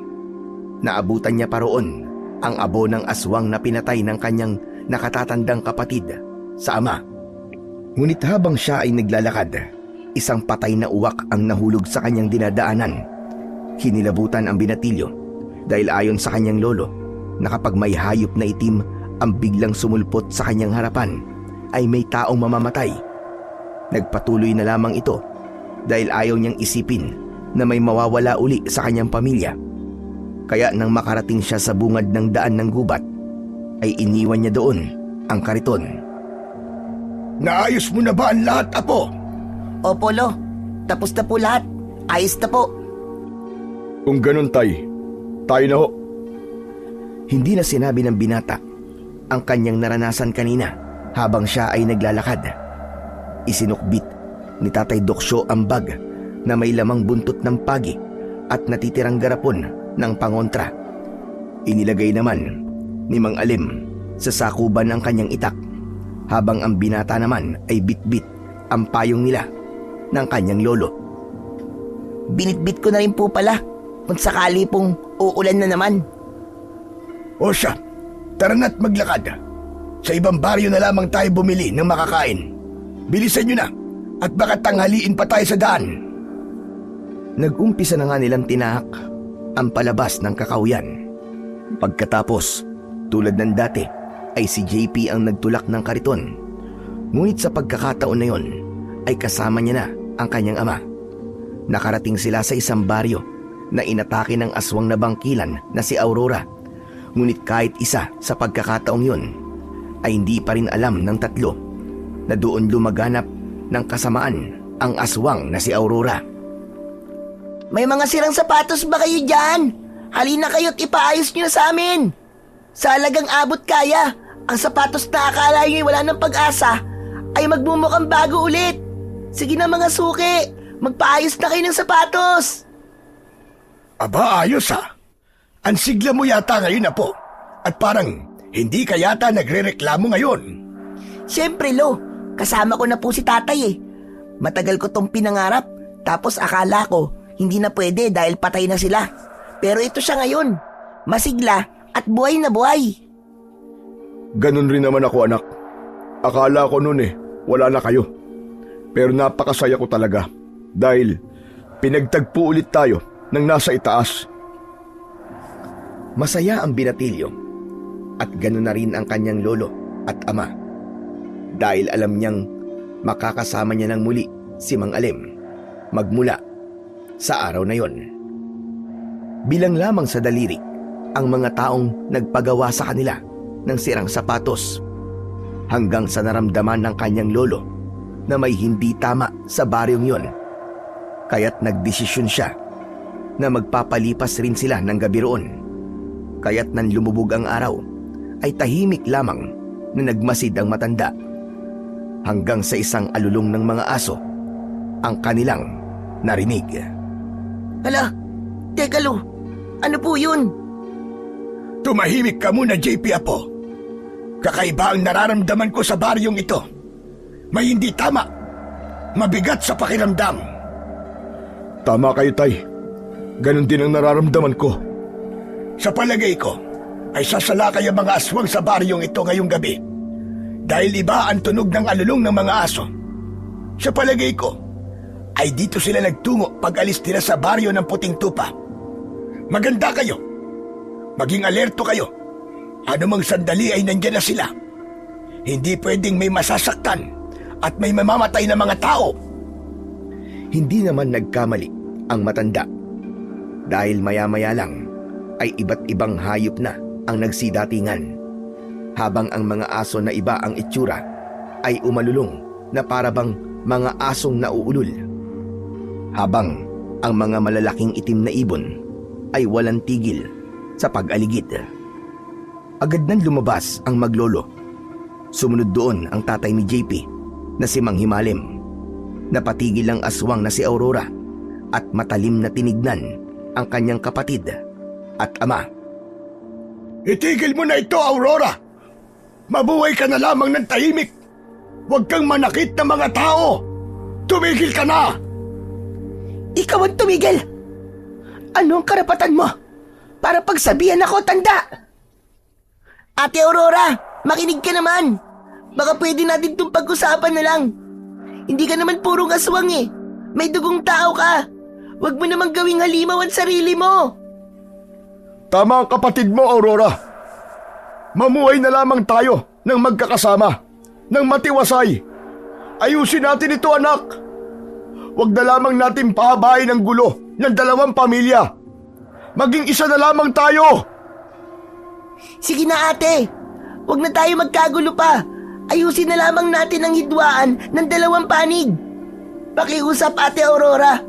Naabutan niya pa roon ang abo ng aswang na pinatay ng kanyang nakatatandang kapatid sa ama. Ngunit habang siya ay naglalakad, isang patay na uwak ang nahulog sa kanyang dinadaanan. Kinilabutan ang binatilyo dahil ayon sa kanyang lolo na kapag may hayop na itim ang biglang sumulpot sa kanyang harapan ay may taong mamamatay. Nagpatuloy na lamang ito dahil ayaw niyang isipin na may mawawala uli sa kanyang pamilya. Kaya nang makarating siya sa bungad ng daan ng gubat, ay iniwan niya doon ang kariton. Naayos mo na ba ang lahat, apo? Opo, Lo. Tapos na po lahat. Ayos na po. Kung ganun, Tay, tayo na ho. Hindi na sinabi ng binata ang kanyang naranasan kanina habang siya ay naglalakad. Isinukbit ni Tatay Doksyo ang bag na may lamang buntot ng pagi at natitirang garapon ng pangontra. Inilagay naman ni Mang Alim sa sakuban ang kanyang itak habang ang binata naman ay bitbit ang payong nila ng kanyang lolo. Binitbit ko na rin po pala kung sakali pong uulan na naman. O siya, tara na't maglakad. Sa ibang baryo na lamang tayo bumili ng makakain. Bilisan nyo na at baka tanghaliin pa tayo sa daan. Nag-umpisa na nga nilang tinahak ang palabas ng kakauyan. Pagkatapos, tulad ng dati, ay si JP ang nagtulak ng kariton. Ngunit sa pagkakataon na yon, ay kasama niya na ang kanyang ama. Nakarating sila sa isang baryo na inatake ng aswang na bangkilan na si Aurora. Ngunit kahit isa sa pagkakataong yon, ay hindi pa rin alam ng tatlo na doon lumaganap ng kasamaan ang aswang na si Aurora. May mga sirang sapatos ba kayo dyan? Halina kayo't ipaayos nyo na sa amin. Sa halagang abot kaya, ang sapatos na akala nyo'y wala ng pag-asa ay magmumukhang bago ulit. Sige na mga suki, magpaayos na kayo ng sapatos. Aba, ayos ha. Ang sigla mo yata ngayon, apo. At parang hindi ka yata nagre-reklamo ngayon. Siyempre, Lo, kasama ko na po si tatay eh. Matagal ko tong pinangarap, tapos akala ko hindi na pwede dahil patay na sila. Pero ito siya ngayon, masigla at buhay na buhay. Ganun rin naman ako, anak. Akala ko noon wala na kayo. Pero napakasaya ko talaga dahil pinagtagpo ulit tayo ng nasa itaas. Masaya ang binatilyo at ganun na rin ang kanyang lolo at ama dahil alam niyang makakasama niya ng muli si Mang Alim magmula sa araw na yon. Bilang lamang sa daliri ang mga taong nagpagawa sa kanila ng sirang sapatos hanggang sa naramdaman ng kanyang lolo na may hindi tama sa baryong yon. Kaya't nagdesisyon siya na magpapalipas rin sila ng gabi roon. Kaya't nang lumubog ang araw ay tahimik lamang na nagmasid ang matanda hanggang sa isang alulong ng mga aso ang kanilang narinig. Hala, teka Lo, ano po yun? Tumahimik ka muna, JP, apo. Kakaiba ang nararamdaman ko sa baryong ito. May hindi tama. Mabigat sa pakiramdam. Tama kayo, Tay. Ganon din ang nararamdaman ko. Sa palagay ko, ay sasalakay ang mga aswang sa baryong ito ngayong gabi. Dahil iba ang tunog ng alulong ng mga aso. Sa palagay ko, ay dito sila nagtungo pag alis nila sa baryo ng Puting Tupa. Maganda kayo. Maging alerto kayo. Anumang sandali ay nandyan na sila. Hindi pwedeng may masasaktan at may mamamatay na mga tao. Hindi naman nagkamali ang matanda. Dahil maya-maya lang ay iba't ibang hayop na ang nagsidatingan. Habang ang mga aso na iba ang itsura ay umalulong na parabang mga asong nauulol. Habang ang mga malalaking itim na ibon ay walang tigil sa pag-aligid. Agad nang lumabas ang maglolo. Sumunod doon ang tatay ni JP na si Mang Himalim. Napatigil ang aswang na si Aurora at matalim na tinignan ang kanyang kapatid at ama. Itigil mo na ito, Aurora! Mabuhay ka na lamang ng tahimik! Huwag kang manakit ng mga tao! Tumigil ka na! Ikaw ang tumigil! Ano ang karapatan mo para pagsabihan ako, tanda? Ate Aurora, makinig ka naman. Baka pwede natin itong pag-usapan na lang. Hindi ka naman purong aswang eh. May dugong tao ka. Huwag mo namang gawing halimaw ang sarili mo. Tama ang kapatid mo, Aurora. Mamuhay na lamang tayo ng magkakasama, ng matiwasay. Ayusin natin ito, anak. Huwag na lamang natin pahabain ang gulo ng dalawang pamilya. Maging isa na lamang tayo. Sige na ate. Huwag na tayo magkagulo pa. Ayusin na lamang natin ang hidwaan ng dalawang panig. Pakiusap, Ate Aurora.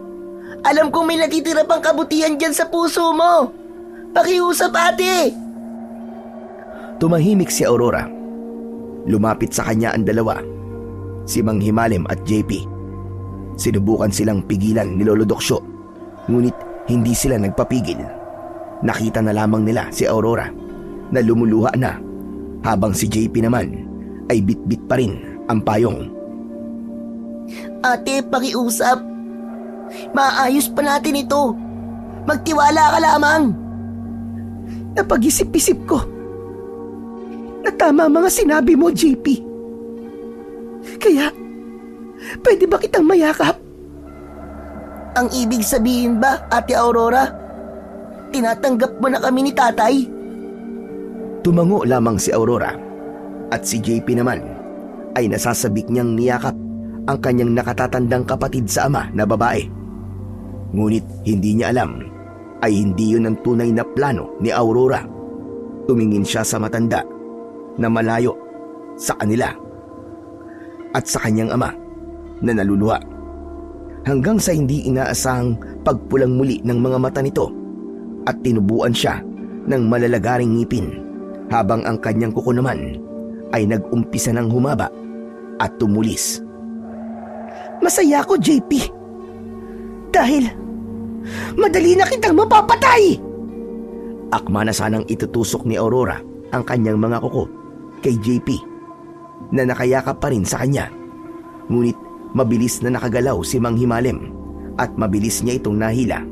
Alam kong may natitira pang kabutihan dyan sa puso mo. Pakiusap, ate. Tumahimik si Aurora. Lumapit sa kanya ang dalawa, si Mang Himalim at JP. Sinubukan silang pigilan ni Lolo Doksyo, ngunit hindi sila nagpapigil. Nakita na lamang nila si Aurora na lumuluha na, habang si JP naman ay bitbit pa rin ang payong. Ate, pakiusap. Maayos pa natin ito. Magtiwala ka lamang. Napag-isip-isip ko na tama mga sinabi mo, JP. Kaya, pwede ba kitang mayakap? Ang ibig sabihin ba, Ate Aurora, tinatanggap mo na kami ni tatay? Tumango lamang si Aurora at si JP naman ay nasasabik niyang niyakap ang kanyang nakatatandang kapatid sa ama na babae. Ngunit hindi niya alam ay hindi yun ang tunay na plano ni Aurora. Tumingin siya sa matanda na malayo sa kanila at sa kanyang ama na naluluha, hanggang sa hindi inaasahang pagpulang muli ng mga mata nito at tinubuan siya ng malalagaring ngipin, habang ang kanyang kuko naman ay nag-umpisa ng humaba at tumulis. Masaya ako, JP. Dahil madali na kitang mapapatay! Akma na sanang itutusok ni Aurora ang kanyang mga kuko kay JP na nakayakap pa rin sa kanya. Ngunit mabilis na nakagalaw si Mang Himalim at mabilis niya itong nahila.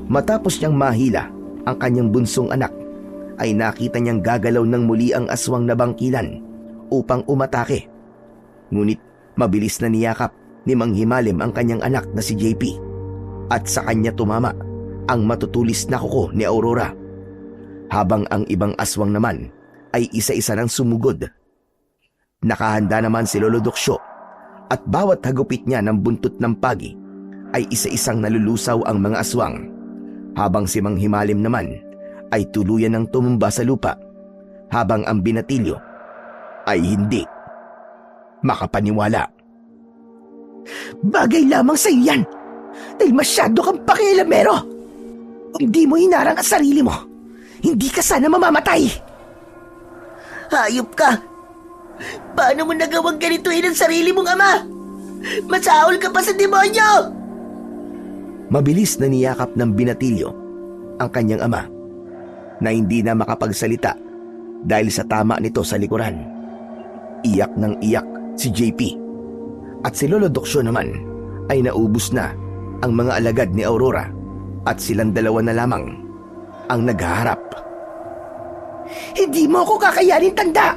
Matapos niyang mahila ang kanyang bunsong anak, ay nakita niyang gagalaw ng muli ang aswang na bangkilan upang umatake. Ngunit mabilis na niyakap ni Mang Himalim ang kanyang anak na si JP at sa kanya tumama ang matutulis na kuko ni Aurora, habang ang ibang aswang naman ay isa-isa nang sumugod. Nakahanda naman si Lolo Doksyo at bawat hagupit niya ng buntot ng pagi ay isa-isang nalulusaw ang mga aswang, habang si Mang Himalim naman ay tuluyan ng tumumba sa lupa, habang ang binatilyo ay hindi makapaniwala. Bagay lamang sa iyo yan, dahil masyado kang pakialamero. Kung di mo hinarang ang sarili mo, hindi ka sana mamamatay. Hayop ka. Paano mo nagawang ganituin ang sarili mong ama? Masahol ka pa sa demonyo! Mabilis na niyakap ng binatilyo ang kanyang ama, na hindi na makapagsalita dahil sa tama nito sa likuran. Iyak ng iyak si JP, at si Lolo Doksyo naman ay naubos na ang mga alagad ni Aurora at silang dalawa na lamang ang naghaharap. Hindi mo ako kakayanin, tanda!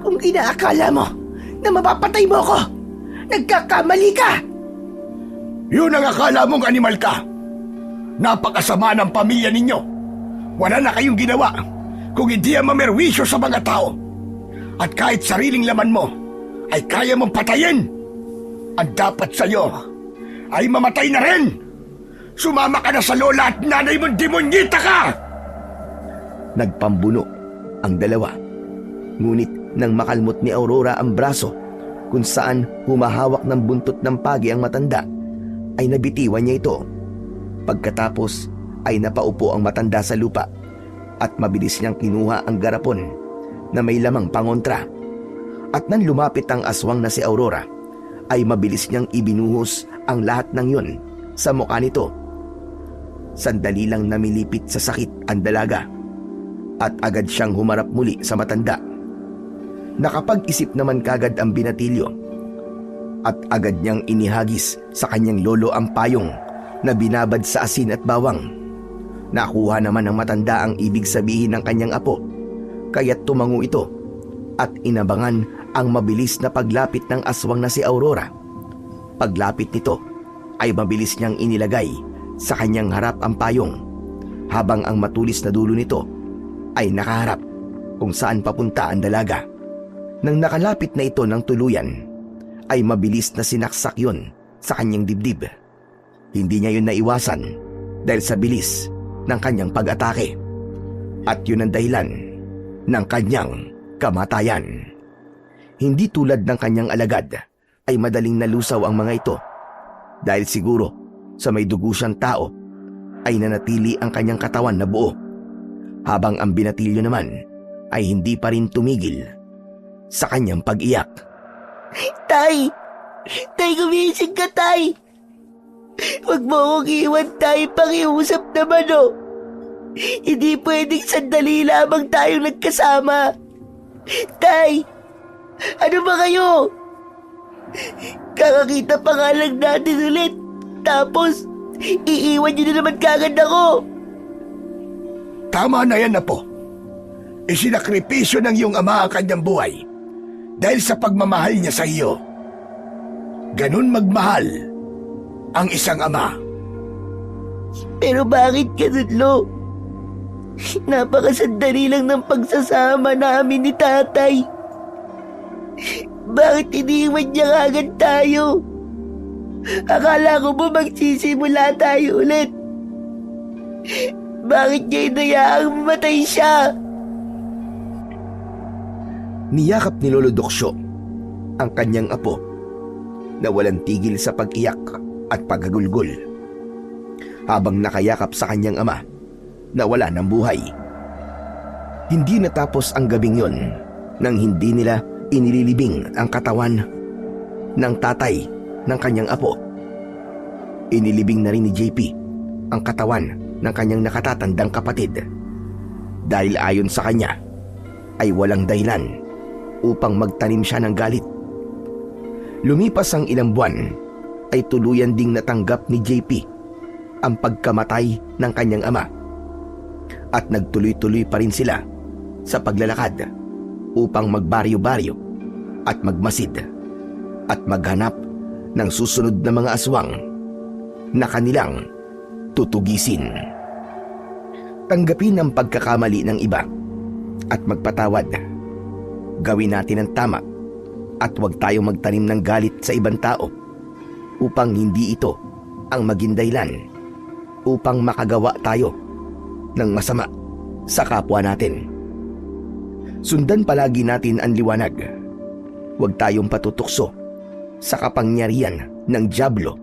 Kung inaakala mo na mapapatay mo ako, nagkakamali ka! Yun ang akala mong animal ka. Napakasama ng pamilya ninyo. Wala na kayong ginawa kung hindi ang mamerwisyo sa mga tao. At kahit sariling laman mo ay kaya mong patayin. Ang dapat sa'yo ay mamatay na rin. Sumama ka na sa lola at nanay mong demonyita ka! Nagpambuno ang dalawa. Ngunit nang makalmot ni Aurora ang braso kung saan humahawak ng buntot ng pagi ang matanda, ay nabitiwan niya ito. Pagkatapos ay napaupo ang matanda sa lupa at mabilis niyang kinuha ang garapon na may lamang pangontra. At nang lumapit ang aswang na si Aurora, ay mabilis niyang ibinuhos ang lahat ng yun sa mukha nito. Sandali lang namilipit sa sakit ang dalaga at agad siyang humarap muli sa matanda. Nakapag-isip naman kagad ang binatilyo at agad niyang inihagis sa kanyang lolo ang payong na binabad sa asin at bawang. Nakuha naman ng matanda ang ibig sabihin ng kanyang apo, kaya't tumango ito at inabangan ang mabilis na paglapit ng aswang na si Aurora. Paglapit nito ay mabilis niyang inilagay sa kanyang harap ang payong, habang ang matulis na dulo nito ay nakaharap kung saan papunta ang dalaga. Nang nakalapit na ito ng tuluyan, ay mabilis na sinaksak yun sa kanyang dibdib. Hindi niya yun naiwasan dahil sa bilis ng kanyang pag-atake. At yun ang dahilan ng kanyang kamatayan. Hindi tulad ng kanyang alagad ay madaling nalusaw ang mga ito, dahil siguro sa may dugo siyang tao ay nanatili ang kanyang katawan na buo, habang ang binatilyo naman ay hindi pa rin tumigil sa kanyang pag-iyak. Tay! Tay, gumising ka, Tay! Huwag mo akong iwan, Tay. Pakiusap naman, oh. Hindi pwedeng sandali lamang tayong nagkasama. Tay! Ano ba kayo? Kakakita pa nga lang natin ulit. Tapos, iiwan niyo na naman kagad ako. Tama na yan, Apo. Isinakripisyo ng iyong ama ang kanyang buhay dahil sa pagmamahal niya sa iyo. Ganun magmahal ang isang ama. Pero bakit ganun, Lo? Napakasandali lang ng pagsasama namin ni Tatay. Bakit iniwan niya kagad tayo? Akala ko ba magsisimula tayo ulit? Bakit niya inayaang mamatay siya? Niyakap ni Lolo Doksyo ang kanyang apo na walang tigil sa pag-iyak at paggagulgol, habang nakayakap sa kanyang ama na wala ng buhay. Hindi natapos ang gabing yon nang hindi nila inililibing ang katawan ng tatay ng kanyang apo. Inilibing na rin ni JP ang katawan ng kanyang nakatatandang kapatid, dahil ayon sa kanya ay walang dahilan upang magtanim siya ng galit. Lumipas ang ilang buwan ay tuluyan ding natanggap ni JP ang pagkamatay ng kanyang ama, at nagtuloy-tuloy pa rin sila sa paglalakad upang magbaryo-baryo at magmasid at maghanap ng susunod na mga aswang na kanilang tutugisin. Tanggapin ang pagkakamali ng iba at magpatawad. Gawin natin ang tama at huwag tayong magtanim ng galit sa ibang tao upang hindi ito ang maging dahilan upang makagawa tayo ng masama sa kapwa natin. Sundan palagi natin ang liwanag. Huwag tayong patutukso sa kapangyarihan ng dyablo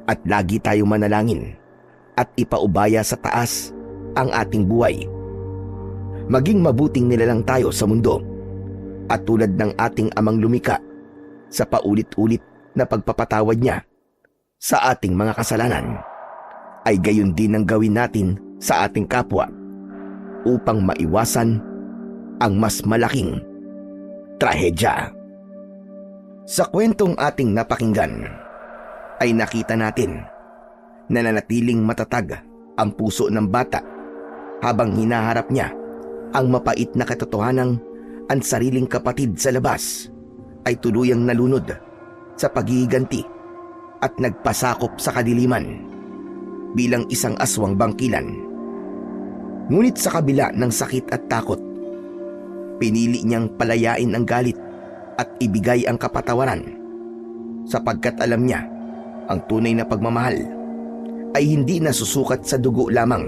at lagi tayong manalangin at ipaubaya sa taas ang ating buhay. Maging mabuting nilalang tayo sa mundo, at tulad ng ating amang lumika sa paulit-ulit na pagpapatawad niya sa ating mga kasalanan, ay gayon din ang gawin natin sa ating kapwa upang maiwasan ang mas malaking trahedya. Sa kwentong ating napakinggan ay nakita natin na nanatiling matatag ang puso ng bata habang hinaharap niya ang mapait na katotohanang ang sariling kapatid sa labas ay tuluyang nalunod sa pagiganti at nagpasakop sa kadiliman bilang isang aswang bangkilan. Ngunit sa kabila ng sakit at takot, pinili niyang palayain ang galit at ibigay ang kapatawaran sapagkat alam niya ang tunay na pagmamahal ay hindi nasusukat sa dugo lamang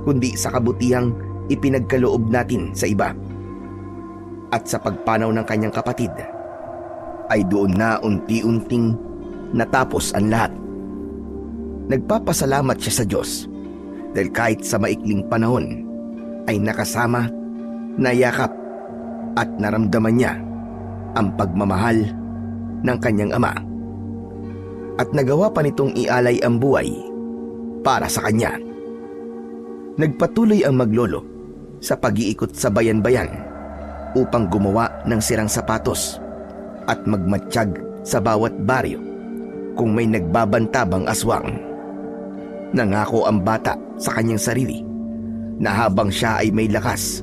kundi sa kabutihang ipinagkaloob natin sa iba. At sa pagpanaw ng kanyang kapatid ay doon na unti-unting natapos ang lahat. Nagpapasalamat siya sa Diyos dahil kahit sa maikling panahon ay nakasama, nayakap at naramdaman niya ang pagmamahal ng kanyang ama. At nagawa pa nitong ialay ang buhay para sa kanya. Nagpatuloy ang maglolo sa pag-iikot sa bayan-bayan upang gumawa ng sirang sapatos at magmatsyag sa bawat baryo kung may nagbabantabang aswang. Nangako ang bata sa kanyang sarili na habang siya ay may lakas,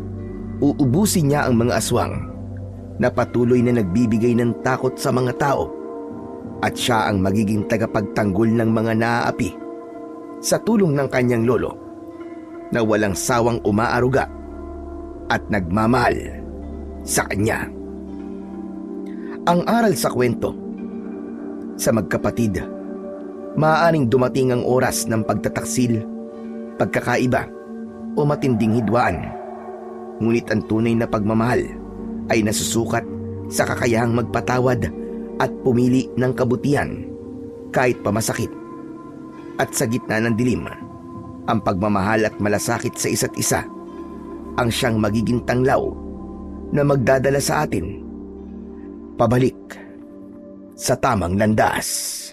uubusin niya ang mga aswang na patuloy na nagbibigay ng takot sa mga tao at siya ang magiging tagapagtanggol ng mga naaapi sa tulong ng kanyang lolo na walang sawang umaaruga at nagmamahal sa kanya. Ang aral sa kwento, sa magkapatid, maaaring dumating ang oras ng pagtataksil, pagkakaiba o matinding hidwaan. Ngunit ang tunay na pagmamahal ay nasusukat sa kakayahang magpatawad at pumili ng kabutihan kahit pa masakit. At sa gitna ng dilim, ang pagmamahal at malasakit sa isa't isa ang siyang magiging tanglaw na magdadala sa atin pabalik sa tamang landas.